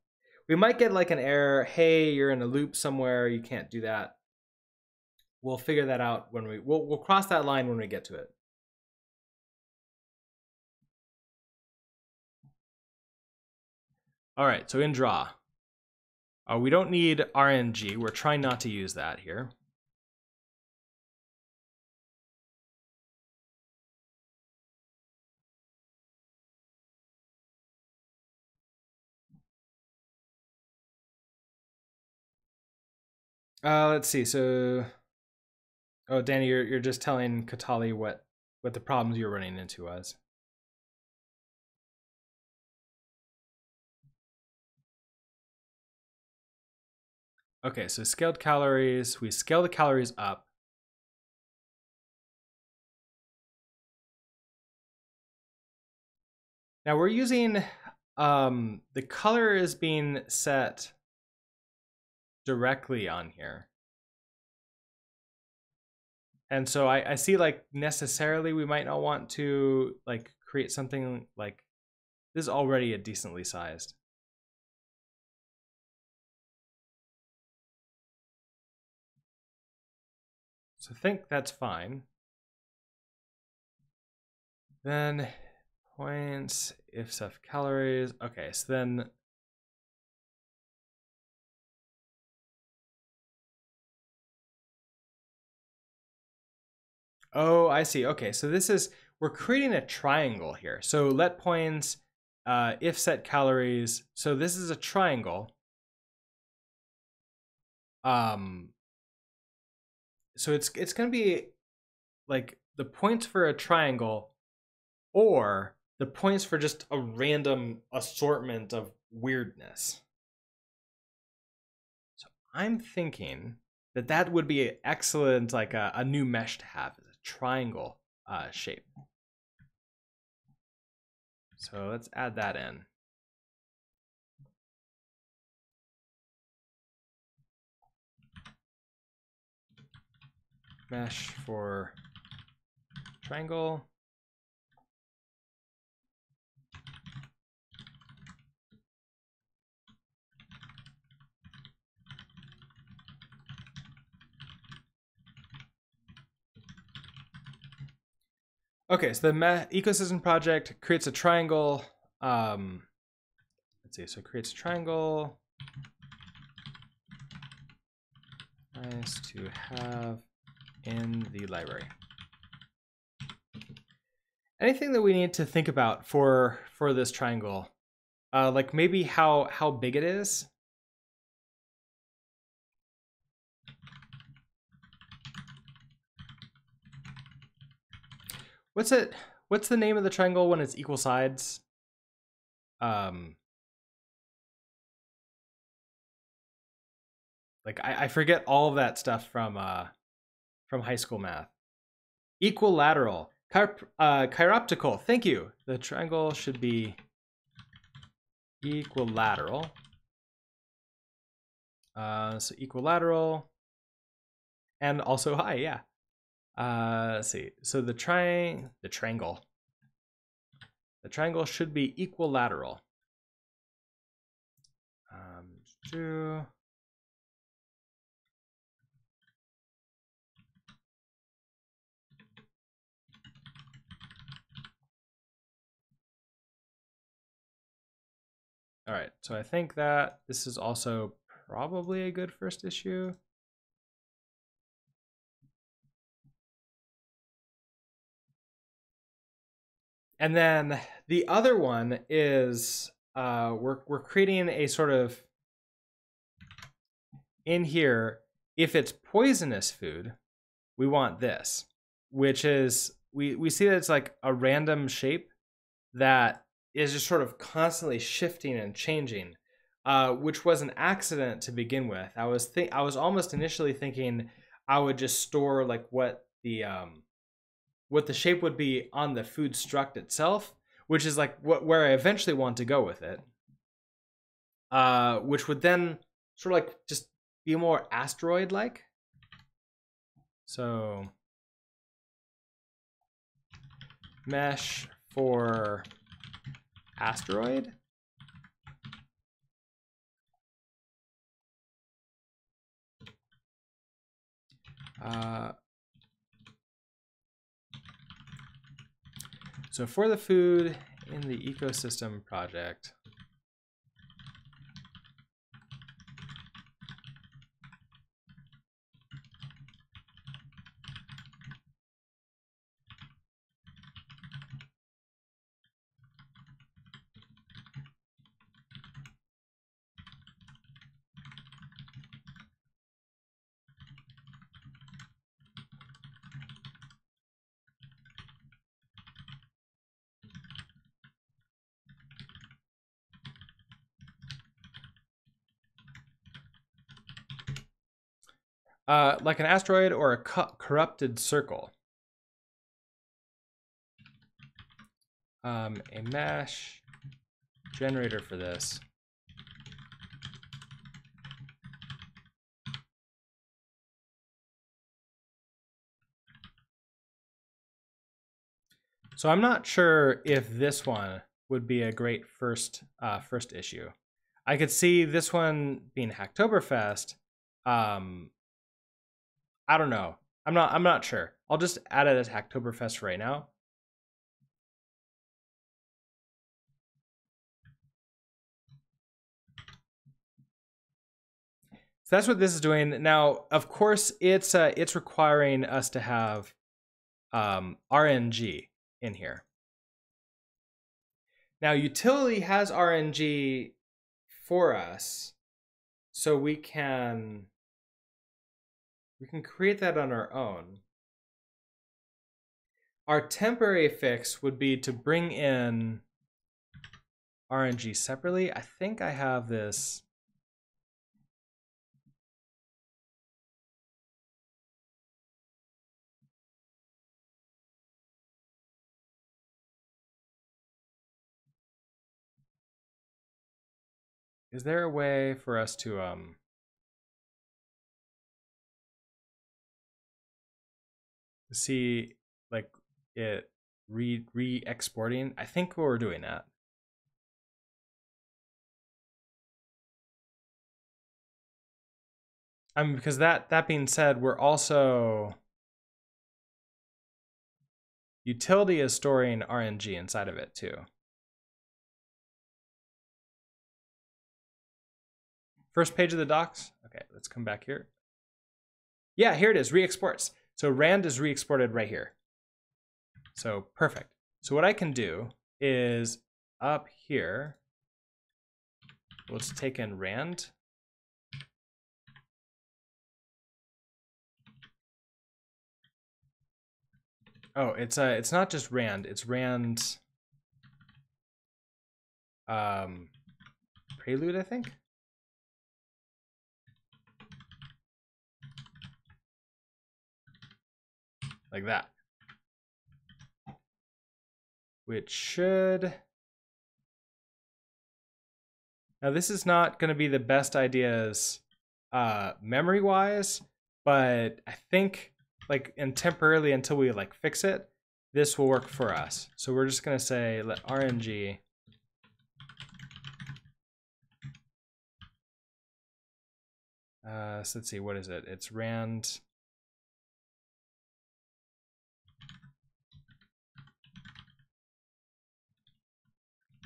We might get like an error. Hey, you're in a loop somewhere. You can't do that. We'll figure that out when we'll cross that line when we get to it. All right, so in draw, we don't need RNG. We're trying not to use that here. Let's see. So, oh, Danny, you're just telling Katali what the problems you're running into was. Okay, so scaled calories. We scale the calories up. Now we're using the color is being set directly on here. And so I see like necessarily we might not want to like create something like this is already a decently sized. So I think that's fine. Then points, if self calories. Okay, so then oh, I see. Okay, so this is, we're creating a triangle here. So let points, if set calories. So this is a triangle. So it's going to be like the points for a triangle or the points for just a random assortment of weirdness. So I'm thinking that would be excellent, like a new mesh to have, is a triangle shape. So let's add that in. Mesh for triangle. Okay, so the ecosystem project creates a triangle. Let's see, so it creates a triangle. Nice to have in the library. Anything that we need to think about for this triangle? Like maybe how big it is? What's the name of the triangle when it's equal sides? Like I forget all of that stuff from high school math. Equilateral. Chiroptical. Thank you. The triangle should be equilateral. So equilateral. And also high, yeah. Let's see. So the triangle should be equilateral. All right, so I think that this is also probably a good first issue. And then the other one is we're creating a sort of, in here, if it's poisonous food, we want this, which is, we see that it's like a random shape that is just sort of constantly shifting and changing, which was an accident to begin with. I was almost initially thinking I would just store like what the shape would be on the food struct itself, which is like where I eventually want to go with it, which would then sort of like just be more asteroid-like. So mesh for asteroid. So for the food in the ecosystem project, like an asteroid or a corrupted circle. A mesh generator for this. So I'm not sure if this one would be a great first issue. I could see this one being Hacktoberfest. I don't know. I'm not sure. I'll just add it as Hacktoberfest right now. So that's what this is doing. Now, of course, it's requiring us to have RNG in here. Now, utility has RNG for us, so we can create that on our own. Our temporary fix would be to bring in RNG separately. I think I have this. Is there a way for us to see like it re-exporting? I think we're doing that. Because that being said, we're also, utility is storing RNG inside of it too. First page of the docs. Okay, let's come back here. Yeah, here it is, re-exports. So rand is re-exported right here. So perfect. So what I can do is up here, let's take in rand. Oh, it's not just rand, it's rand prelude, I think. like that. Which should... Now this is not going to be the best ideas memory-wise, but I think like and temporarily until we like fix it, this will work for us. So we're just going to say let RNG so let's see, what is it? It's rand.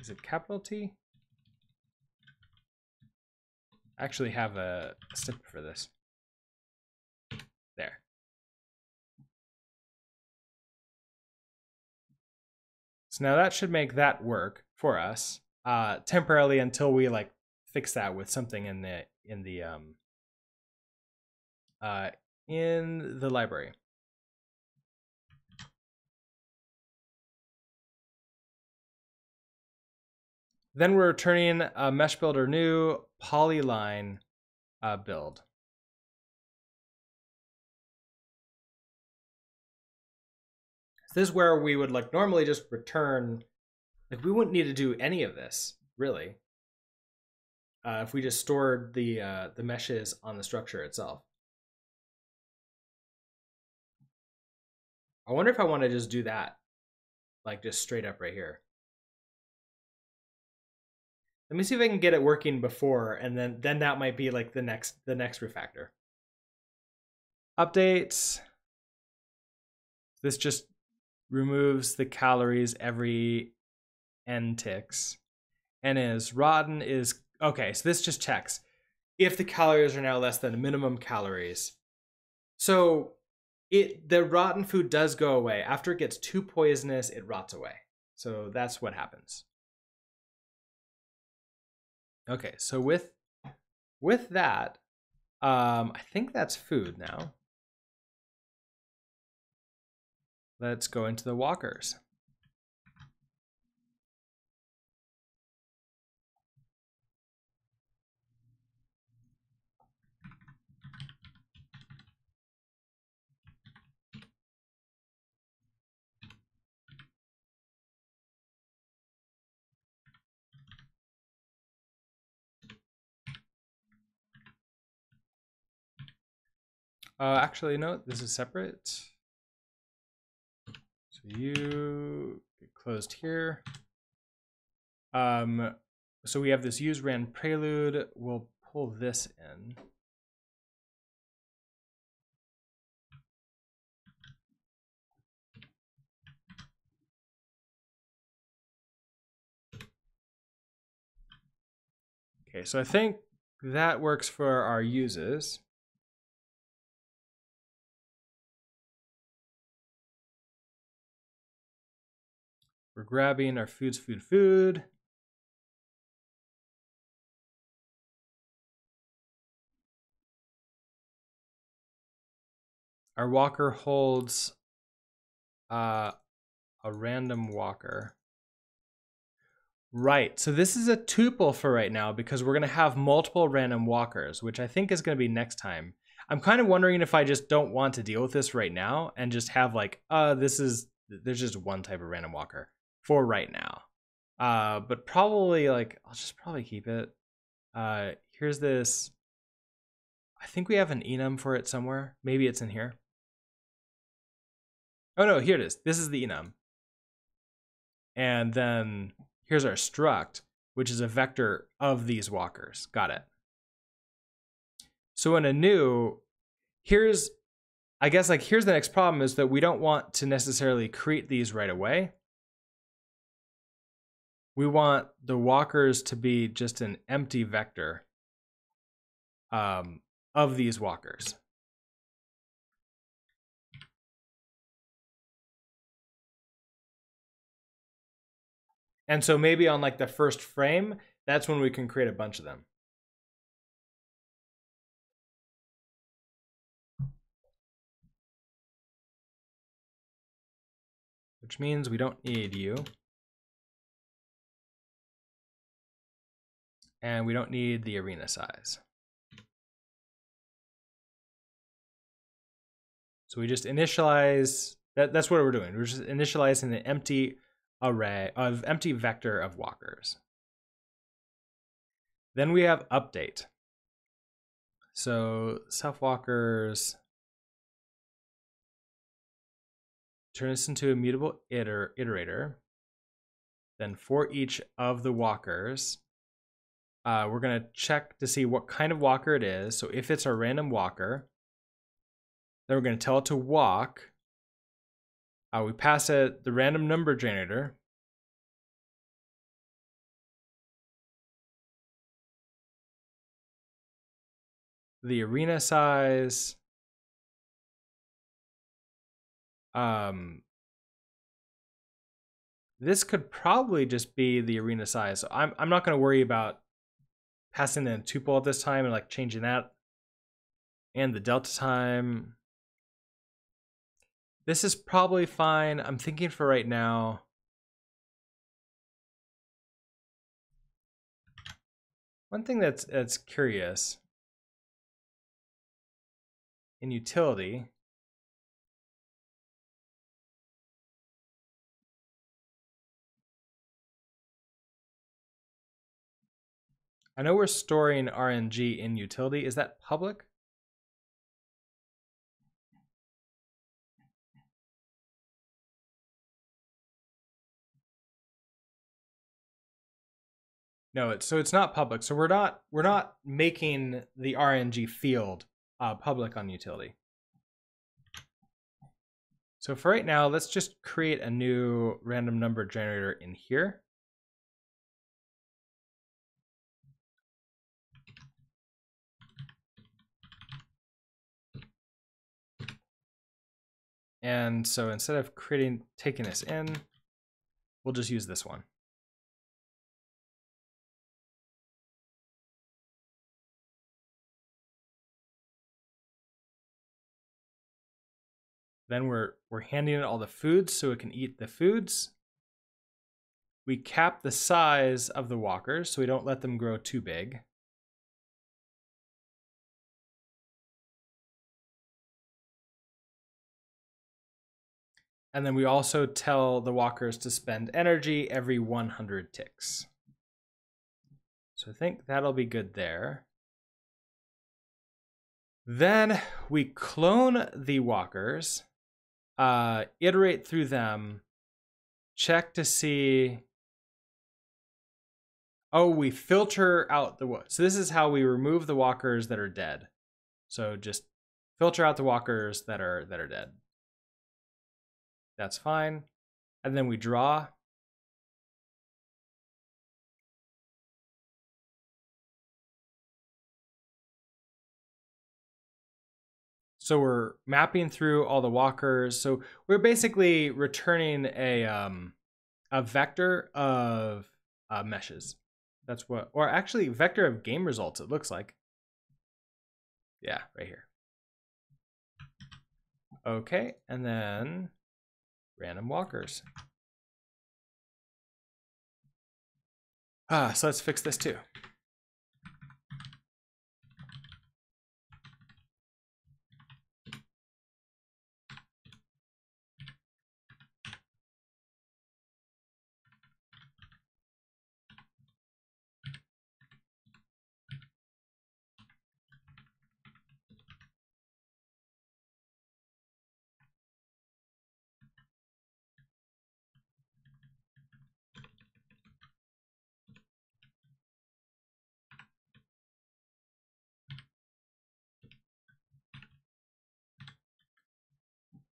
Is it capital T? I actually have a snippet for this. There. So now that should make that work for us temporarily until we like fix that with something in the library. Then we're returning a mesh builder new polyline build. This is where we would like normally just return, like we wouldn't need to do any of this really if we just stored the meshes on the structure itself. I wonder if I want to just do that, like just straight up right here. Let me see if I can get it working before, and then that might be like the next refactor. Updates. This just removes the calories every n ticks, and is rotten is okay. So this just checks if the calories are now less than minimum calories. So the rotten food does go away after it gets too poisonous. It rots away. So that's what happens. Okay, so with that, I think that's food now. Let's go into the walkers. Actually, no, this is separate. So you get closed here. So we have this use ran prelude. We'll pull this in. Okay, so I think that works for our uses. We're grabbing our food. Our walker holds a random walker. Right, so this is a tuple for right now because we're gonna have multiple random walkers, which I think is gonna be next time. I'm kind of wondering if I just don't want to deal with this right now and just have like, there's just one type of random walker for right now. But probably like, I'll just probably keep it. Here's this, I think we have an enum for it somewhere. Maybe it's in here. Oh no, here it is. This is the enum. And then here's our struct, which is a vector of these walkers. Got it. So in a new, I guess like here's the next problem is that we don't want to necessarily create these right away. We want the walkers to be just an empty vector of these walkers. And so maybe on like the first frame, that's when we can create a bunch of them. Which means we don't need you. And we don't need the arena size. So we just initialize, that's what we're doing. We're just initializing an empty array of empty vector of walkers. Then we have update. So self walkers, turn this into a mutable iterator. Then for each of the walkers, we're going to check to see what kind of walker it is. So if it's a random walker, then we're going to tell it to walk. We pass it the random number generator. The arena size. This could probably just be the arena size. So I'm not going to worry about passing in a tuple at this time and like changing that. And the delta time. This is probably fine. I'm thinking for right now. One thing that's curious in utility, I know we're storing RNG in utility. Is that public? No, so it's not public. So we're not making the RNG field public on utility. So for right now, let's just create a new random number generator in here. And so instead of taking this in, we'll just use this one. Then we're handing it all the foods so it can eat the foods. We cap the size of the walkers so we don't let them grow too big. And then we also tell the walkers to spend energy every 100 ticks. So I think that'll be good there. Then we clone the walkers, iterate through them, check to see. Oh, we filter out so this is how we remove the walkers that are dead. So just filter out the walkers that are dead. That's fine. And then we draw. So we're mapping through all the walkers. So we're basically returning a vector of meshes. That's what, or actually vector of game results, it looks like. Yeah, right here. Okay, and then random walkers. So let's fix this too.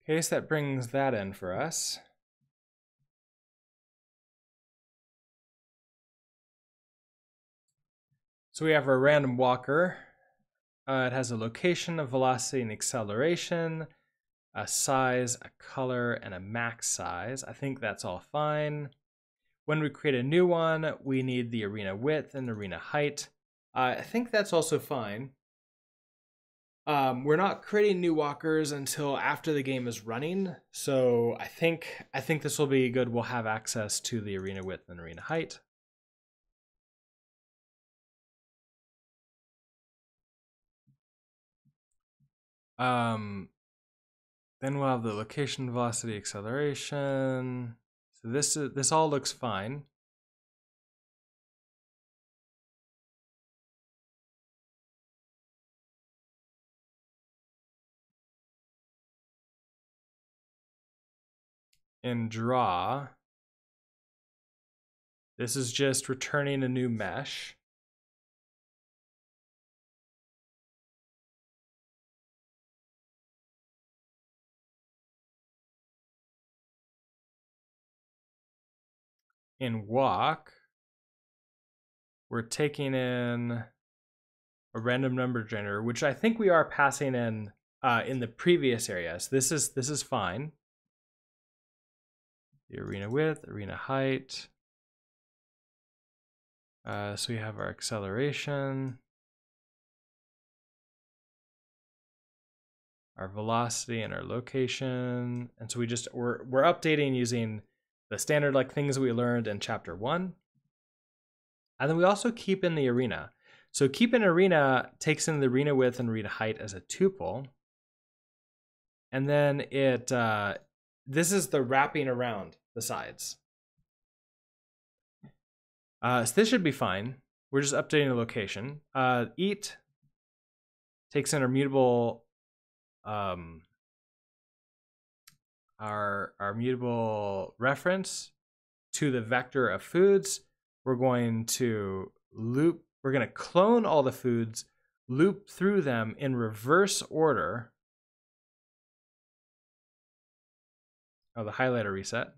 Okay, so that brings that in for us. So we have our random walker. It has a location, a velocity, and acceleration, a size, a color, and a max size. I think that's all fine. When we create a new one, we need the arena width and arena height. I think that's also fine. We're not creating new walkers until after the game is running, so I think this will be good. We'll have access to the arena width and arena height. Then we'll have the location, velocity, acceleration. So this all looks fine. In draw, this is just returning a new mesh. In walk, we're taking in a random number generator, which I think we are passing in the previous area. So this is fine. The arena width, arena height. So we have our acceleration, our velocity, and our location. And so we're updating using the standard like things we learned in chapter 1. And then we also keep in the arena. So keep in arena takes in the arena width and arena height as a tuple. And then this is the wrapping around the sides. So this should be fine. We're just updating the location. Eat takes in our mutable, our mutable reference to the vector of foods. We're going to clone all the foods, loop through them in reverse order. Oh, the highlighter reset.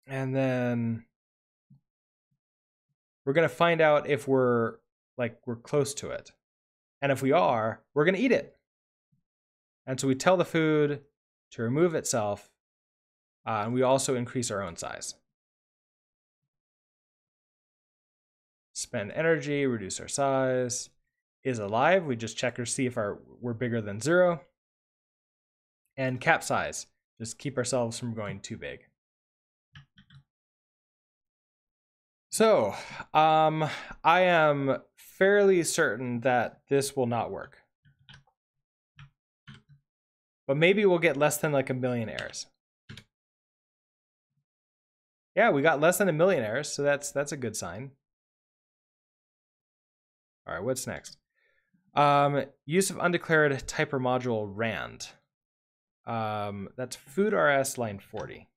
And then we're going to find out if we're close to it. And if we are, we're going to eat it. And so we tell the food to remove itself, and we also increase our own size. Spend energy, reduce our size. Is alive, we just check or see if we're bigger than 0. And cap size, just keep ourselves from going too big. So, I am fairly certain that this will not work. But maybe we'll get less than like 1 million errors. Yeah, we got less than 1 million errors, so that's a good sign. All right, what's next? Use of undeclared typer module rand. That's food RS line 40.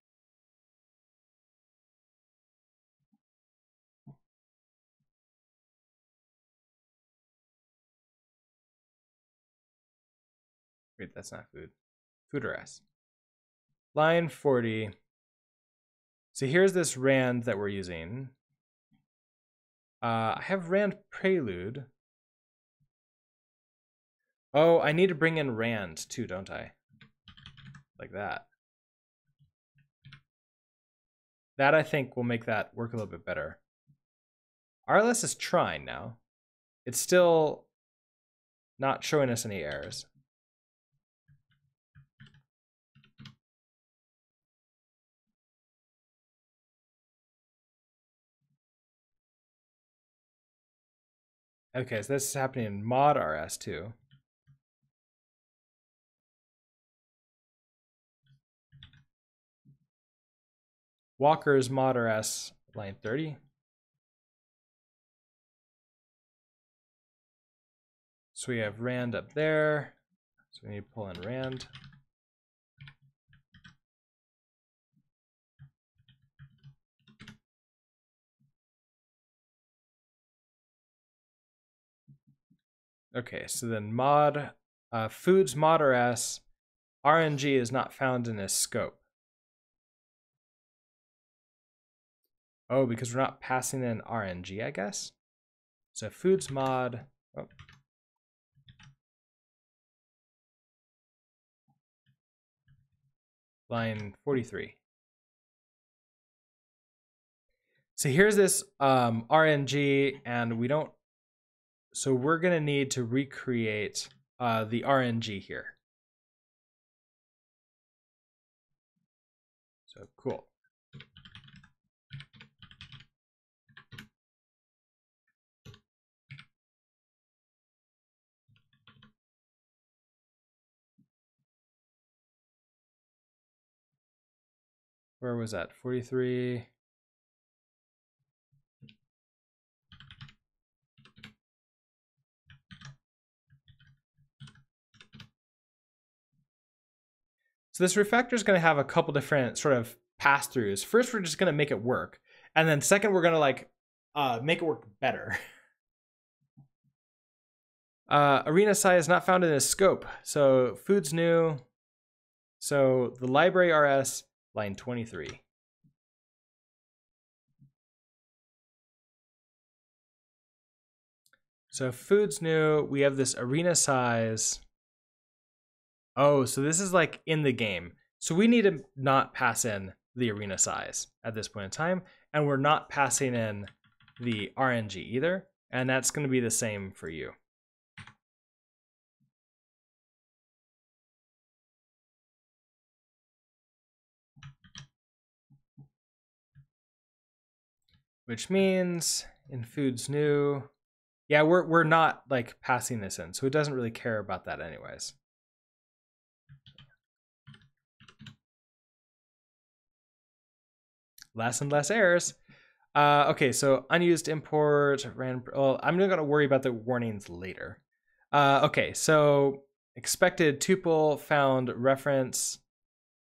Wait, that's not food. Food RS. Line 40. So here's this rand that we're using. I have rand prelude. Oh, I need to bring in rand too, don't I? Like that. That I think will make that work a little bit better. RLS is trying now. It's still not showing us any errors. Okay, so this is happening in mod RS too. Walker's mod RS line 30. So we have rand up there. So we need to pull in rand. Okay, so then mod foods mod RS RNG is not found in this scope. Oh, because we're not passing in RNG, I guess. So foods mod. Oh. Line 43. So here's this RNG, and we don't. So we're gonna need to recreate the RNG here. So cool. Where was that? 43. So this refactor is going to have a couple different sort of pass-throughs. First, we're just going to make it work. And then second, we're going to like make it work better. Arena size not found in this scope. So food's new. So the library RS, line 23. So food's new. We have this arena size. Oh, so this is like in the game. So we need to not pass in the arena size at this point in time. And we're not passing in the RNG either. And that's going to be the same for you. Which means in food's new, yeah, we're not like passing this in. So it doesn't really care about that anyways. Less and less errors. Okay, so unused import, well, I'm not gonna worry about the warnings later. Okay, so expected tuple found reference.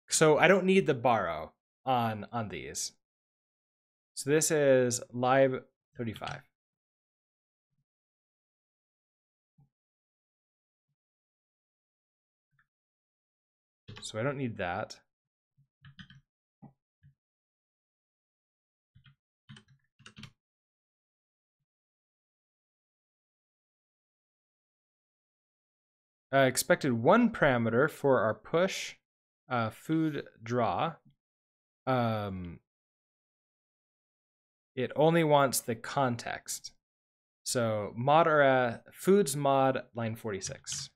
So I don't need the borrow on these. So this is lib 35. So I don't need that. Expected one parameter for our push food draw. It only wants the context. So mod or foods mod line 46.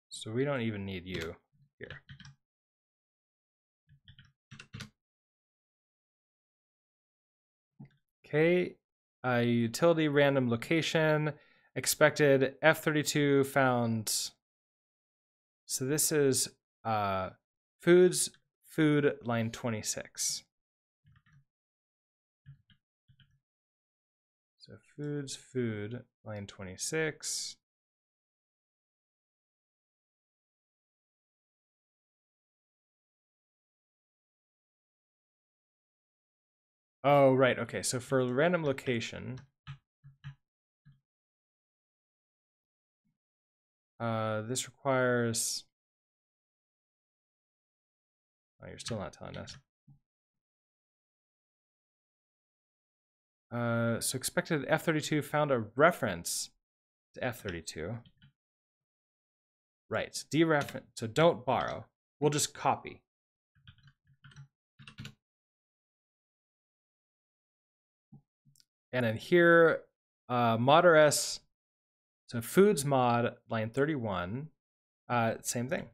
So we don't even need you here. Okay, utility random location, expected F32 found. So this is foods, food line 26. So foods, food line 26. Oh, right. Okay. So for random location, this requires. Oh, you're still not telling us. So expected F32 found a reference to F32. Right. Dereference. So don't borrow. We'll just copy. And then here, mod rs, so foods mod, line 31, same thing.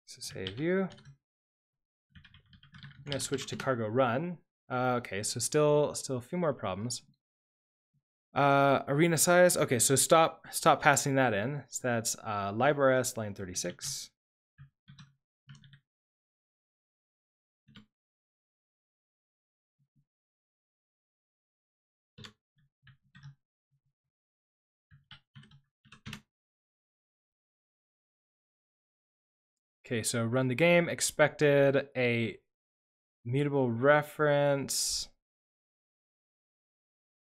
So save view. I'm gonna switch to cargo run. Okay, so still a few more problems. Arena size, okay, so stop passing that in. So that's librs line 36. Okay, so run the game. Expected a mutable reference.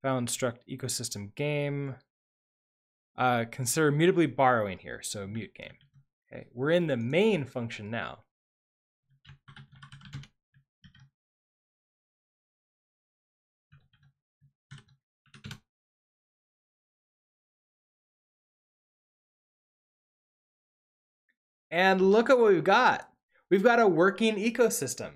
Found struct ecosystem game. Consider mutably borrowing here, so mute game. Okay, we're in the main function now. And look at what we've got. We've got a working ecosystem.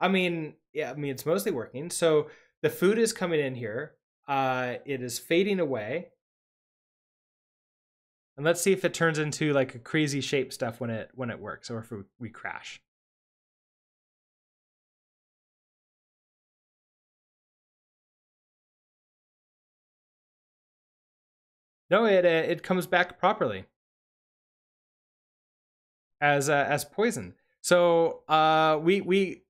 I mean, yeah, it's mostly working. So the food is coming in here. It is fading away. And let's see if it turns into like a crazy shape stuff when it works, or if we crash. No, it comes back properly as poison. So we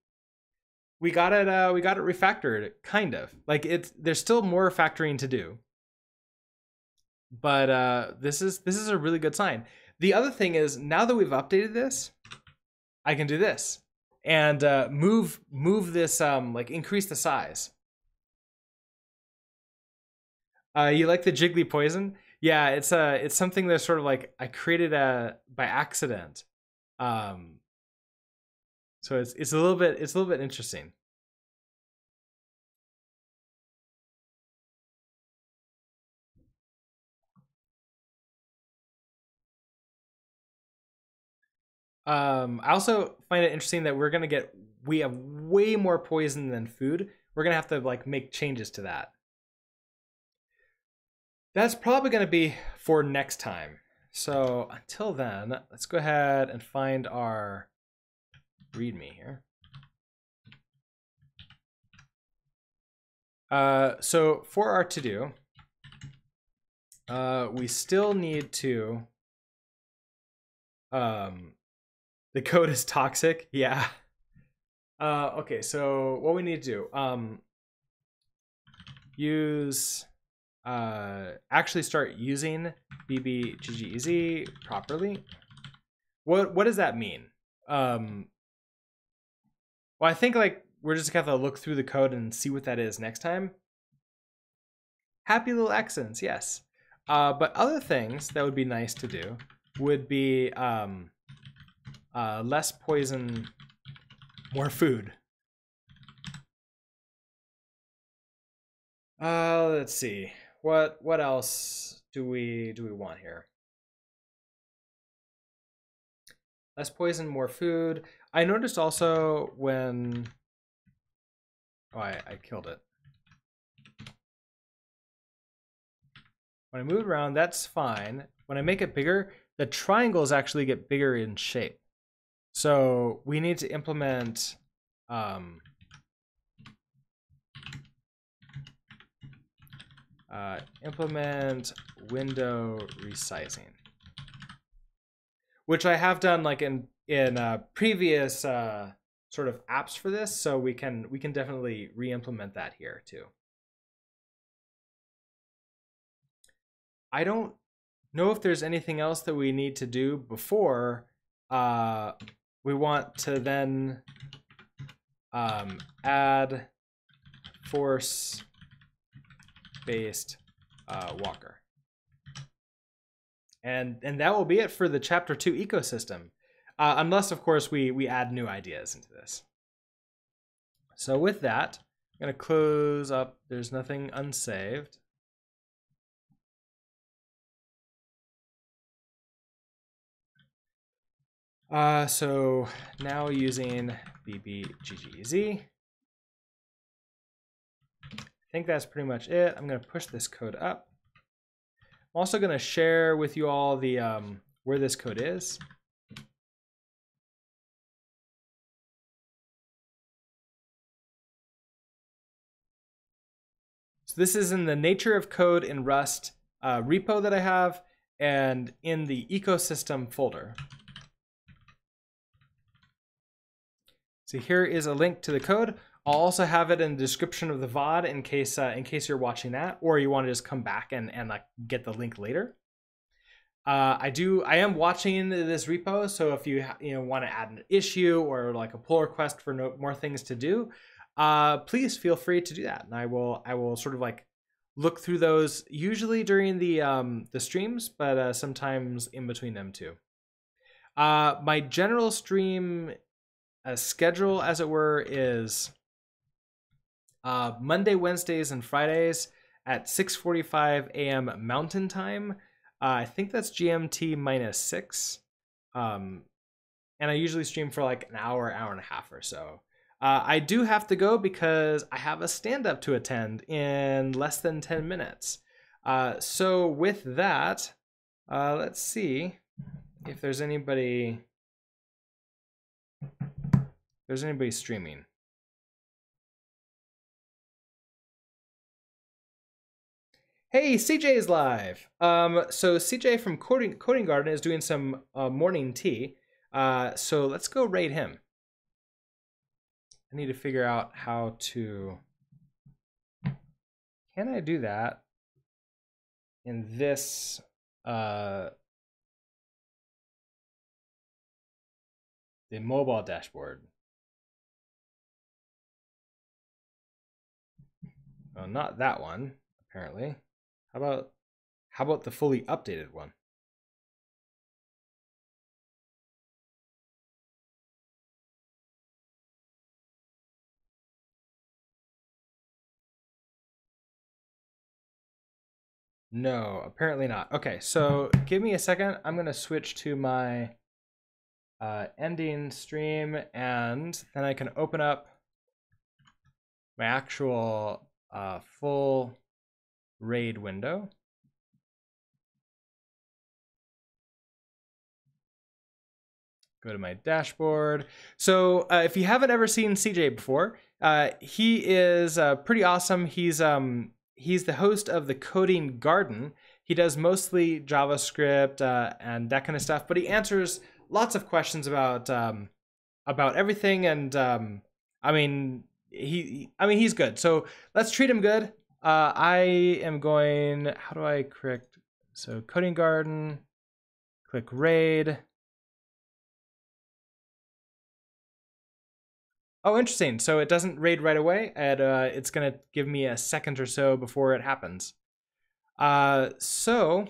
got it refactored, kind of. Like there's still more factoring to do. But this is a really good sign. The other thing is, now that we've updated this, I can do this and move this, like increase the size. You like the jiggly poison? Yeah, it's something that's sort of like I created by accident. So it's a little bit interesting. I also find it interesting that we have way more poison than food. We're gonna have to like make changes to that. That's probably gonna be for next time. So until then, let's go ahead and find our README here. So for our to-do, we still need to, the code is toxic, yeah. Okay, so what we need to do, actually start using BBGGEZ properly. What does that mean? Well, I think like we're just gonna have to look through the code and see what that is next time. Happy little accents, yes. But other things that would be nice to do would be less poison, more food. Let's see. What else do we want here? Less poison, more food. I noticed also when I killed it. When I move around, that's fine. When I make it bigger, the triangles actually get bigger in shape. So we need to implement implement window resizing, which I have done like in previous sort of apps for this. So we can definitely re-implement that here too. I don't know if there's anything else that we need to do before we want to then add force-based walker. And that will be it for the chapter 2 ecosystem, unless of course we add new ideas into this. So with that, I'm going to close up. There's nothing unsaved. So now using BBGGEZ, I think that's pretty much it. I'm going to push this code up. I'm also going to share with you all the where this code is. So this is in the nature of code in Rust repo that I have and in the ecosystem folder. So here is a link to the code. I'll also have it in the description of the VOD in case you're watching that, or you want to just come back and like get the link later. I am watching this repo, so if you want to add an issue or like a pull request for more things to do, please feel free to do that, and I will sort of like look through those usually during the streams, but sometimes in between them too. My general stream schedule, as it were, is Monday, Wednesdays, and Fridays at 6:45 a.m. Mountain Time. I think that's GMT -6. And I usually stream for like an hour and a half or so. I do have to go because I have a stand-up to attend in less than 10 minutes. So with that, let's see if there's anybody streaming. Hey, CJ is live. So CJ from Coding Garden is doing some morning tea. So let's go raid him. I need to figure out how to. Can I do that in this? The mobile dashboard. Oh, not that one. Apparently. How about the fully updated one? No, apparently not. Okay, so give me a second. I'm gonna switch to my ending stream, and then I can open up my actual full raid window. Go to my dashboard. So if you haven't ever seen CJ before, he is pretty awesome. He's the host of the Coding Garden. He does mostly JavaScript and that kind of stuff, but he answers lots of questions about everything. And I mean, he's good. So let's treat him good. I am going. How do I correct? So Coding Garden. Click raid. Oh, interesting. So it doesn't raid right away, and it's gonna give me a second or so before it happens. So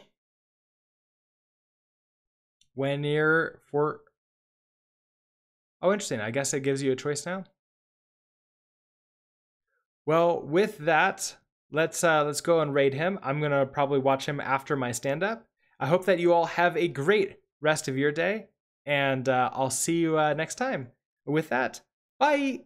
when you're oh, interesting. I guess it gives you a choice now. Well, with that, let's go and raid him. I'm gonna probably watch him after my stand-up. I hope that you all have a great rest of your day, and I'll see you next time. With that, bye.